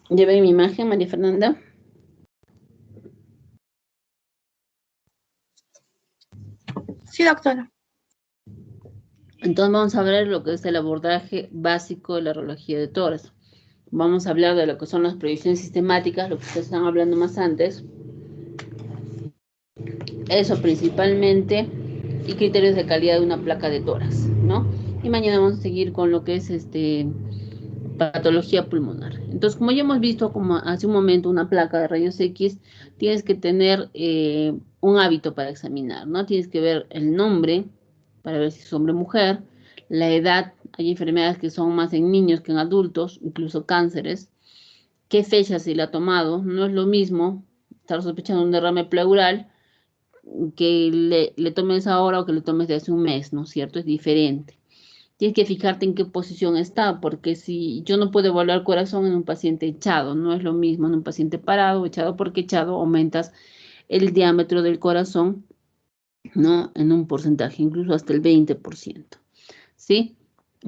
¿Llevé mi imagen, María Fernanda? Sí, doctora. Entonces vamos a ver lo que es el abordaje básico de la radiología de tórax. Vamos a hablar de lo que son las proyecciones sistemáticas, lo que ustedes estaban hablando más antes. Eso principalmente, y criterios de calidad de una placa de tórax, ¿no? Y mañana vamos a seguir con lo que es patología pulmonar. Entonces, como ya hemos visto como hace un momento una placa de rayos X, tienes que tener un hábito para examinar, ¿no? Tienes que ver el nombre para ver si es hombre o mujer, la edad, hay enfermedades que son más en niños que en adultos, incluso cánceres, qué fecha se le ha tomado, no es lo mismo estar sospechando un derrame pleural que le tomes ahora o que le tomes de hace un mes, ¿no es cierto? Es diferente. Tienes que fijarte en qué posición está, porque si yo no puedo evaluar corazón en un paciente echado, no es lo mismo en un paciente parado o echado, porque echado aumentas el diámetro del corazón, ¿no? En un porcentaje, incluso hasta el 20%, ¿sí?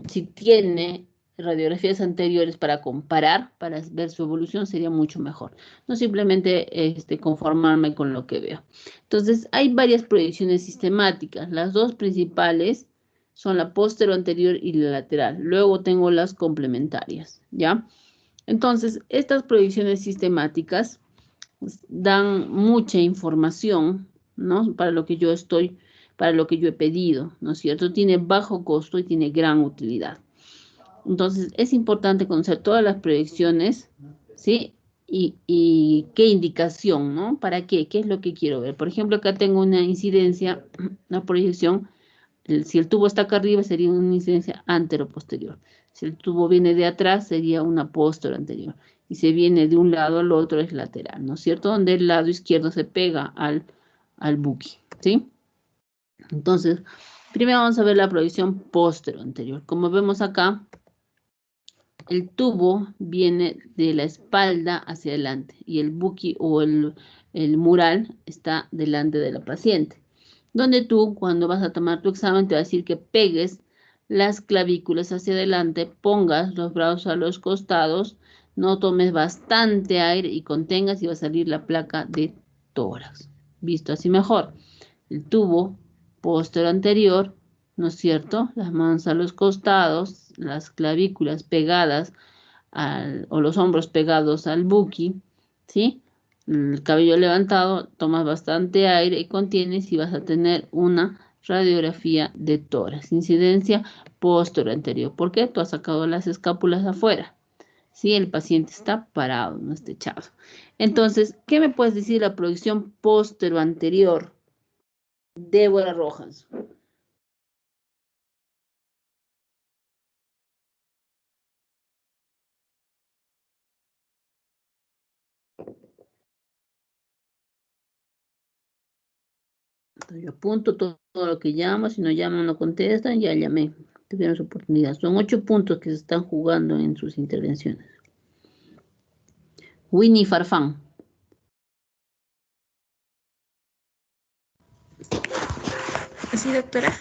Si tiene radiografías anteriores para comparar, para ver su evolución, sería mucho mejor. No simplemente conformarme con lo que veo. Entonces, hay varias proyecciones sistemáticas. Las dos principales son la postero anterior y la lateral. Luego tengo las complementarias, ¿ya? Entonces, estas proyecciones sistemáticas dan mucha información, ¿no? Para lo que yo he pedido, ¿no es cierto? Tiene bajo costo y tiene gran utilidad. Entonces, es importante conocer todas las proyecciones, ¿sí? Y qué indicación, ¿no? ¿Para qué? ¿Qué es lo que quiero ver? Por ejemplo, acá tengo una incidencia, una proyección. Si el tubo está acá arriba, sería una incidencia antero-posterior. Si el tubo viene de atrás, sería una posterior-anterior. Y si viene de un lado al otro, es lateral, ¿no es cierto? Donde el lado izquierdo se pega al buqui, ¿sí? Entonces, primero vamos a ver la proyección posterior-anterior. Como vemos acá, el tubo viene de la espalda hacia adelante y el buqui o el mural está delante de la paciente. Donde tú, cuando vas a tomar tu examen, te va a decir que pegues las clavículas hacia adelante, pongas los brazos a los costados, no tomes bastante aire y contengas y va a salir la placa de tórax. Visto así mejor. El tubo posterior anterior, ¿no es cierto? Las manos a los costados, las clavículas pegadas o los hombros pegados al buqui, ¿sí? El cabello levantado, tomas bastante aire y contienes y vas a tener una radiografía de tórax. Incidencia posterior anterior. ¿Por qué? Tú has sacado las escápulas afuera. Sí, el paciente está parado, no está echado. Entonces, ¿qué me puedes decir de la proyección posterior anterior? Débora Rojas. Yo apunto todo lo que llamo, si no llaman no contestan, ya llamé, tuvieron su oportunidad. Son 8 puntos que se están jugando en sus intervenciones. Winnie Farfán. Sí, doctora.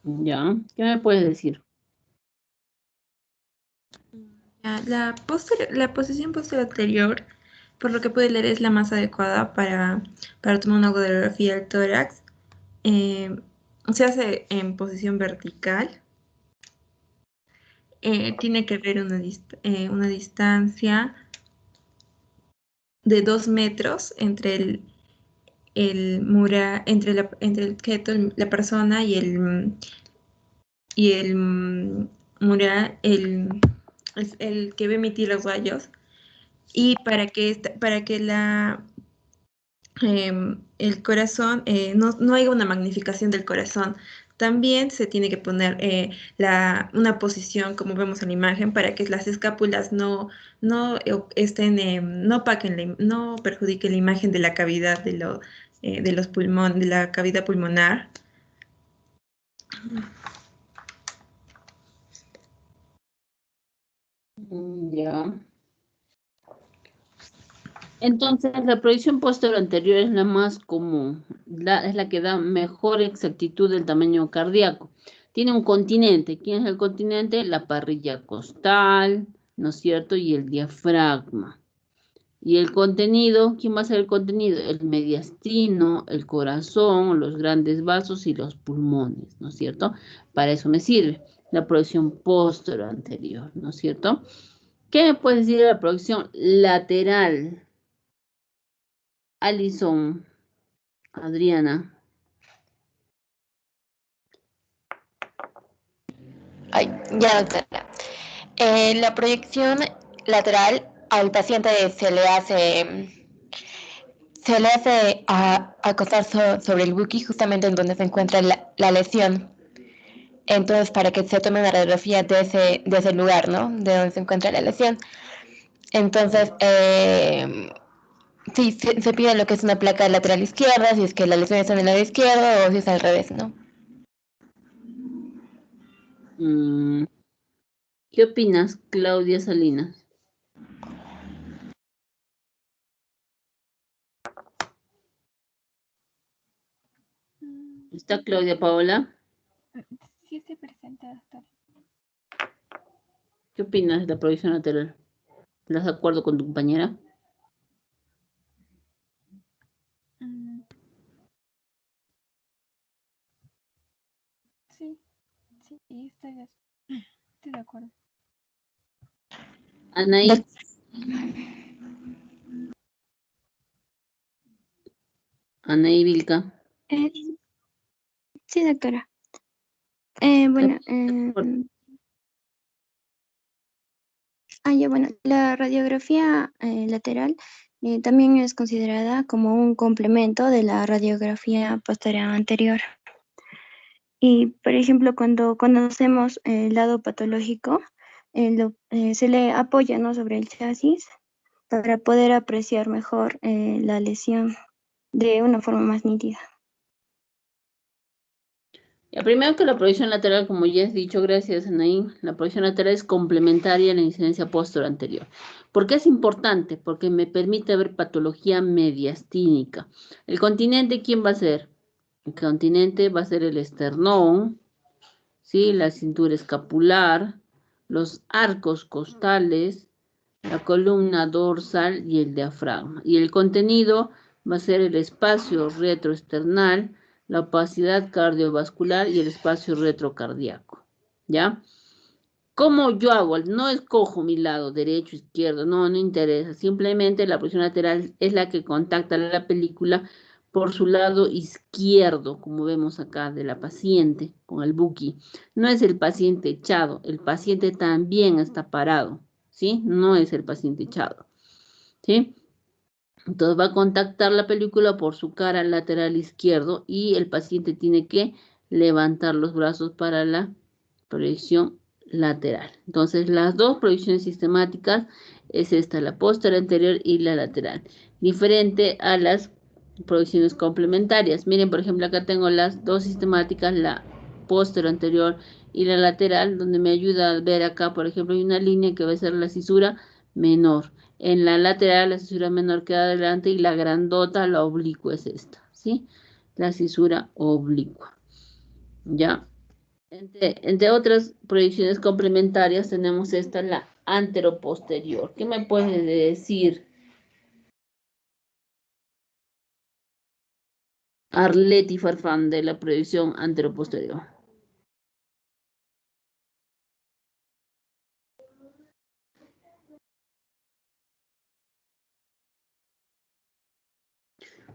Ya, ¿qué me puedes decir? La posición posterior anterior, por lo que puede leer, es la más adecuada para tomar una radiografía del tórax. Se hace en posición vertical. Tiene que haber una distancia de 2 metros entre entre el objeto, la persona y el mural, el que va a emitir los rayos. Y para que el corazón, no haya una magnificación del corazón. También se tiene que poner una posición, como vemos en la imagen, para que las escápulas no perjudiquen la imagen de la cavidad de la cavidad pulmonar. Ya. Entonces, la proyección posterior anterior es la más común, es la que da mejor exactitud del tamaño cardíaco. tiene un continente. ¿Quién es el continente? La parrilla costal, ¿no es cierto? Y el diafragma. Y el contenido, ¿quién va a ser el contenido? El mediastino, el corazón, los grandes vasos y los pulmones, ¿no es cierto? Para eso me sirve la proyección posterior, ¿no es cierto? ¿Qué me puedes decir de la proyección lateral? Alison, Adriana. Ay, ya, doctora. La proyección lateral al paciente se le hace acostar sobre el buki justamente en donde se encuentra la lesión. Entonces, para que se tome una radiografía de ese lugar, ¿no? De donde se encuentra la lesión. Entonces, sí, se pide lo que es una placa lateral izquierda, si es que la lesión está en el lado izquierdo o si es al revés, ¿no? ¿Qué opinas, Claudia Salinas? ¿Está Claudia Paola? Sí, estoy presente, doctor. ¿Qué opinas de la proyección lateral? ¿Estás de acuerdo con tu compañera? Sí, sí, estoy de acuerdo. Anaí. Anaí Vilca. Sí, doctora. Bueno, la radiografía lateral también es considerada como un complemento de la radiografía posterior anterior. Y, por ejemplo, cuando conocemos el lado patológico, se le apoya, ¿no?, sobre el chasis para poder apreciar mejor la lesión de una forma más nítida. Primero que la proyección lateral, como ya has dicho, gracias Anaí, la proyección lateral es complementaria a la incidencia posterior anterior. ¿Por qué es importante? Porque me permite ver patología mediastínica. ¿El continente quién va a ser? El continente va a ser el esternón, ¿sí? La cintura escapular, los arcos costales, la columna dorsal y el diafragma. Y el contenido va a ser el espacio retroesternal, la opacidad cardiovascular y el espacio retrocardíaco. ¿Ya? ¿Cómo yo hago? No escojo mi lado, derecho, izquierdo, no interesa. Simplemente la posición lateral es la que contacta la película por su lado izquierdo, como vemos acá, de la paciente con el buki. No es el paciente echado, el paciente también está parado, ¿sí? No es el paciente echado, ¿sí? Entonces va a contactar la película por su cara lateral izquierdo y el paciente tiene que levantar los brazos para la proyección lateral. Entonces las dos proyecciones sistemáticas es esta, la posterior anterior y la lateral. Diferente a las proyecciones complementarias. Miren, por ejemplo, acá tengo las dos sistemáticas, la posterior anterior y la lateral, donde me ayuda a ver acá, por ejemplo, hay una línea que va a ser la cisura menor. En la lateral, la cisura menor queda adelante y la grandota, la oblicua es esta, ¿sí? La cisura oblicua. ¿Ya? Entre otras proyecciones complementarias tenemos esta, la anteroposterior. ¿Qué me puedes decir, Arleti Farfán, de la proyección anteroposterior?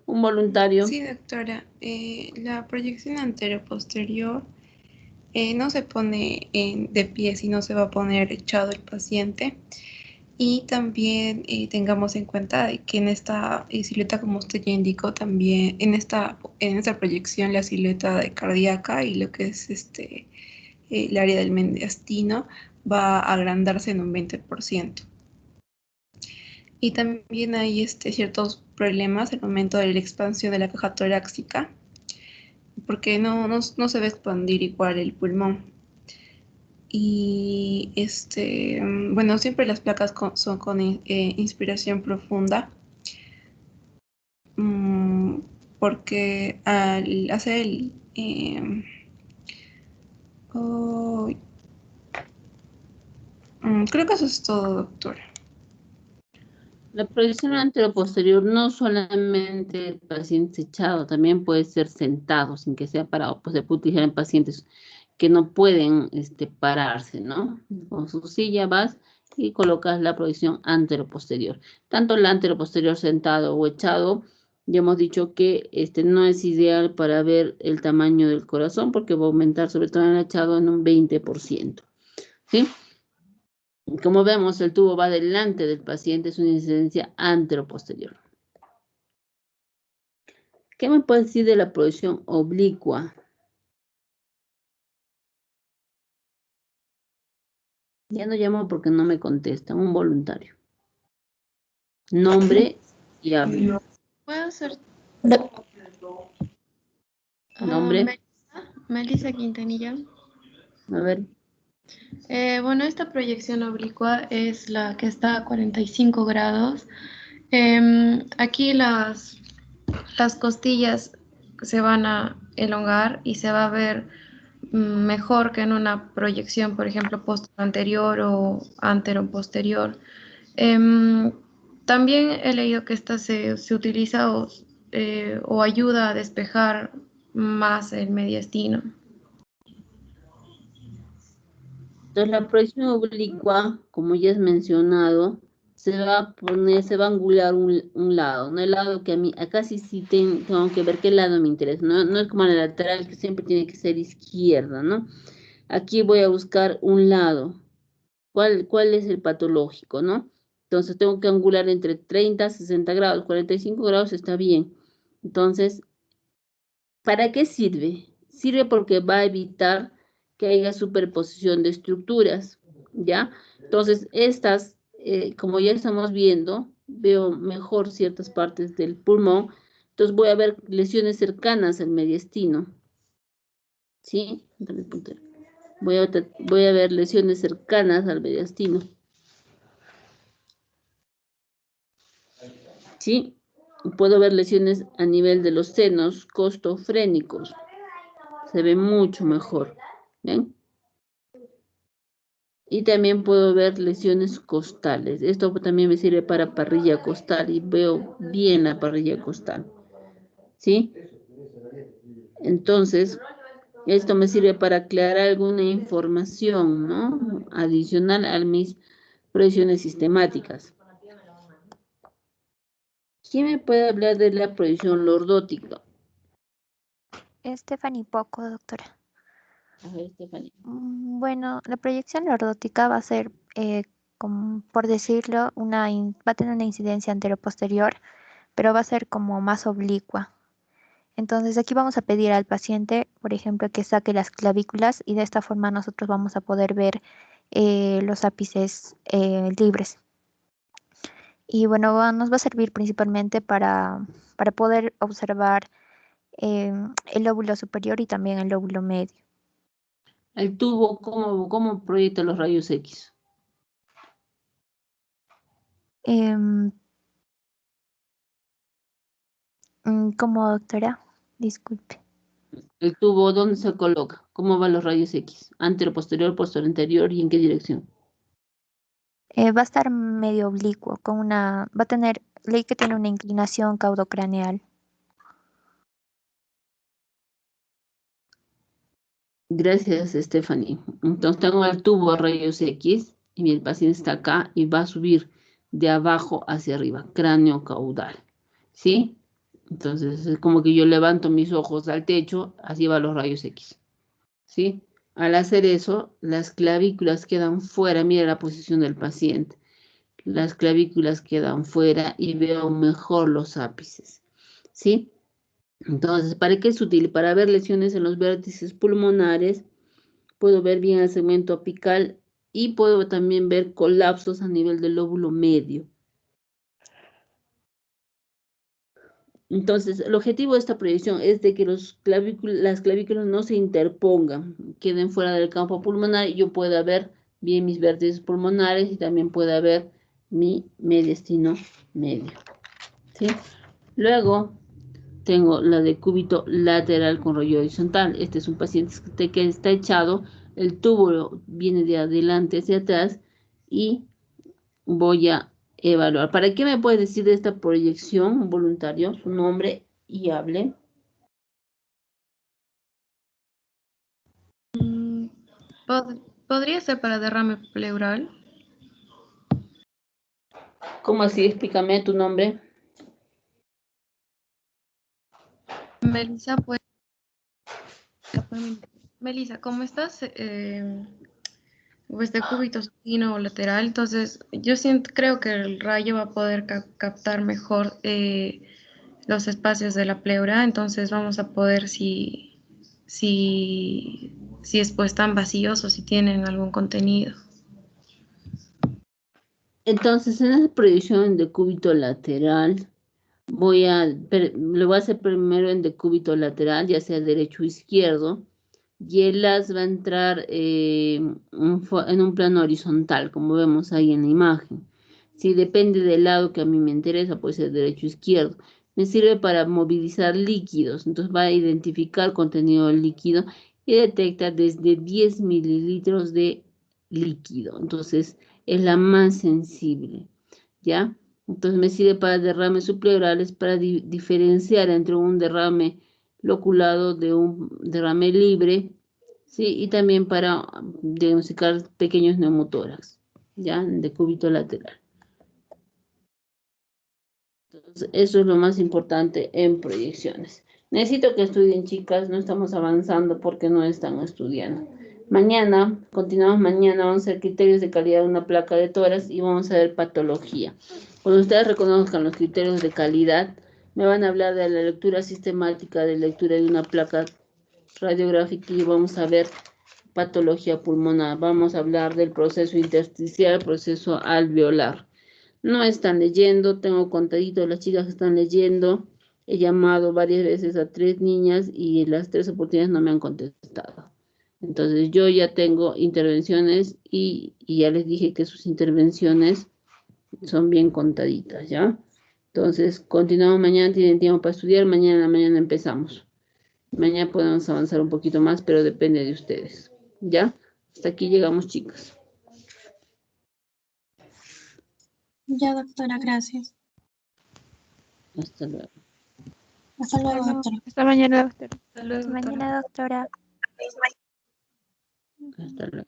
Un voluntario. Sí, doctora. La proyección anteroposterior no se pone de pie, sino se va a poner echado el paciente. Y también tengamos en cuenta que en esta silueta, como usted ya indicó, también en esta proyección la silueta de cardíaca y lo que es el área del mediastino va a agrandarse en un 20%. Y también hay ciertos problemas al momento de la expansión de la caja torácica, porque no se va a expandir igual el pulmón. Y bueno, siempre las placas son con inspiración profunda, porque al hacer Oh, creo que eso es todo, doctora. La proyección anteroposterior no solamente el paciente echado, también puede ser sentado, sin que sea parado. Pues se puede utilizar en pacientes que no pueden pararse, ¿no? Con su silla vas y colocas la proyección anteroposterior. Tanto la anteroposterior sentado o echado, ya hemos dicho que no es ideal para ver el tamaño del corazón porque va a aumentar, sobre todo en el echado, en un 20%. ¿Sí? Como vemos, el tubo va delante del paciente, es una incidencia anteroposterior. ¿Qué me puede decir de la proyección oblicua? Ya no llamo porque no me contesta, un voluntario. Nombre y habla. ¿Puedo hacer? Nombre. Melissa Quintanilla. A ver. Bueno, esta proyección oblicua es la que está a 45 grados. Aquí las costillas se van a elongar y se va a ver mejor que en una proyección, por ejemplo, anterior o anteroposterior. También he leído que esta se utiliza o ayuda a despejar más el mediastino. Entonces la proyección oblicua, como ya has mencionado, se va a angular un lado, ¿no? El lado que a mí, acá sí tengo que ver qué lado me interesa, no es como la lateral que siempre tiene que ser izquierda, ¿no? Aquí voy a buscar un lado. ¿Cuál es el patológico, no? Entonces tengo que angular entre 30 a 60 grados, 45 grados está bien. Entonces, ¿para qué sirve? Sirve porque va a evitar que haya superposición de estructuras, ¿ya? Entonces, estas, como ya estamos viendo, veo mejor ciertas partes del pulmón, entonces voy a ver lesiones cercanas al mediastino, ¿sí? Voy a ver lesiones cercanas al mediastino. ¿Sí? Puedo ver lesiones a nivel de los senos costofrénicos. Se ve mucho mejor. ¿Ven? Y también puedo ver lesiones costales. Esto también me sirve para parrilla costal y veo bien la parrilla costal. ¿Sí? Entonces, esto me sirve para aclarar alguna información, ¿no? Adicional a mis proyecciones sistemáticas. ¿Quién me puede hablar de la proyección lordótica? Stephanie Poco, doctora. A ver, Stephanie. Bueno, la proyección lordótica va a ser, como por decirlo, va a tener una incidencia anteroposterior, pero va a ser como más oblicua. Entonces aquí vamos a pedir al paciente, por ejemplo, que saque las clavículas y de esta forma nosotros vamos a poder ver los ápices libres. Y bueno, nos va a servir principalmente para poder observar el lóbulo superior y también el lóbulo medio. El tubo, ¿cómo proyecta los rayos X? ¿Cómo, doctora? Disculpe. El tubo, ¿dónde se coloca? ¿Cómo van los rayos X? ¿Antero, posterior, posterior, anterior y en qué dirección? Va a estar medio oblicuo, va a tener, leí que tiene una inclinación caudocraneal. Gracias, Stephanie. Entonces tengo el tubo a rayos X y el paciente está acá y va a subir de abajo hacia arriba, cráneo caudal. ¿Sí? Entonces es como que yo levanto mis ojos al techo, así van los rayos X. ¿Sí? Al hacer eso, las clavículas quedan fuera. Mira la posición del paciente. Las clavículas quedan fuera y veo mejor los ápices. ¿Sí? Entonces, ¿para qué es útil? Para ver lesiones en los vértices pulmonares, puedo ver bien el segmento apical y puedo también ver colapsos a nivel del lóbulo medio. Entonces, el objetivo de esta proyección es de que las clavículas no se interpongan, queden fuera del campo pulmonar y yo pueda ver bien mis vértices pulmonares y también pueda ver mi mediastino medio. ¿Sí? Luego, tengo la de cúbito lateral con rollo horizontal. Este es un paciente que está echado, el tubo viene de adelante hacia atrás y voy a evaluar. ¿Para qué me puedes decir de esta proyección, voluntario? Su nombre y hable. ¿Podría ser para derrame pleural? ¿Cómo así? Explícame tu nombre. Melissa, pues. Melissa, ¿cómo estás? Pues de cúbito supino o lateral, entonces yo creo que el rayo va a poder captar mejor los espacios de la pleura, entonces vamos a poder si después están vacíos o si tienen algún contenido. Entonces, en esa proyección de cúbito lateral, le voy a hacer primero en decúbito lateral, ya sea derecho o izquierdo, y el haz va a entrar en un plano horizontal, como vemos ahí en la imagen. Si depende del lado que a mí me interesa, puede ser derecho o izquierdo. Me sirve para movilizar líquidos, entonces va a identificar contenido líquido y detecta desde 10 mililitros de líquido. Entonces, es la más sensible, ¿ya? Entonces me sirve para derrames subpleurales para diferenciar entre un derrame loculado de un derrame libre, ¿sí? Y también para diagnosticar pequeños neumotórax, ¿ya? De cúbito lateral. Entonces, eso es lo más importante en proyecciones. Necesito que estudien, chicas, no estamos avanzando porque no están estudiando. Mañana, continuamos mañana, vamos a hacer criterios de calidad de una placa de tórax y vamos a ver patología. Cuando ustedes reconozcan los criterios de calidad, me van a hablar de la lectura sistemática de lectura de una placa radiográfica y vamos a ver patología pulmonar. Vamos a hablar del proceso intersticial, proceso alveolar. No están leyendo, tengo contadito las chicas que están leyendo. He llamado varias veces a 3 niñas y las 3 oportunidades no me han contestado. Entonces yo ya tengo intervenciones y ya les dije que sus intervenciones son bien contaditas, ¿ya? Entonces continuamos mañana, tienen tiempo para estudiar, mañana empezamos. Mañana podemos avanzar un poquito más, pero depende de ustedes, ¿ya? Hasta aquí llegamos, chicas. Ya, doctora, gracias. Hasta luego. Hasta luego, doctora. Hasta mañana, doctora. Hasta luego, Mañana, doctora. Hasta luego.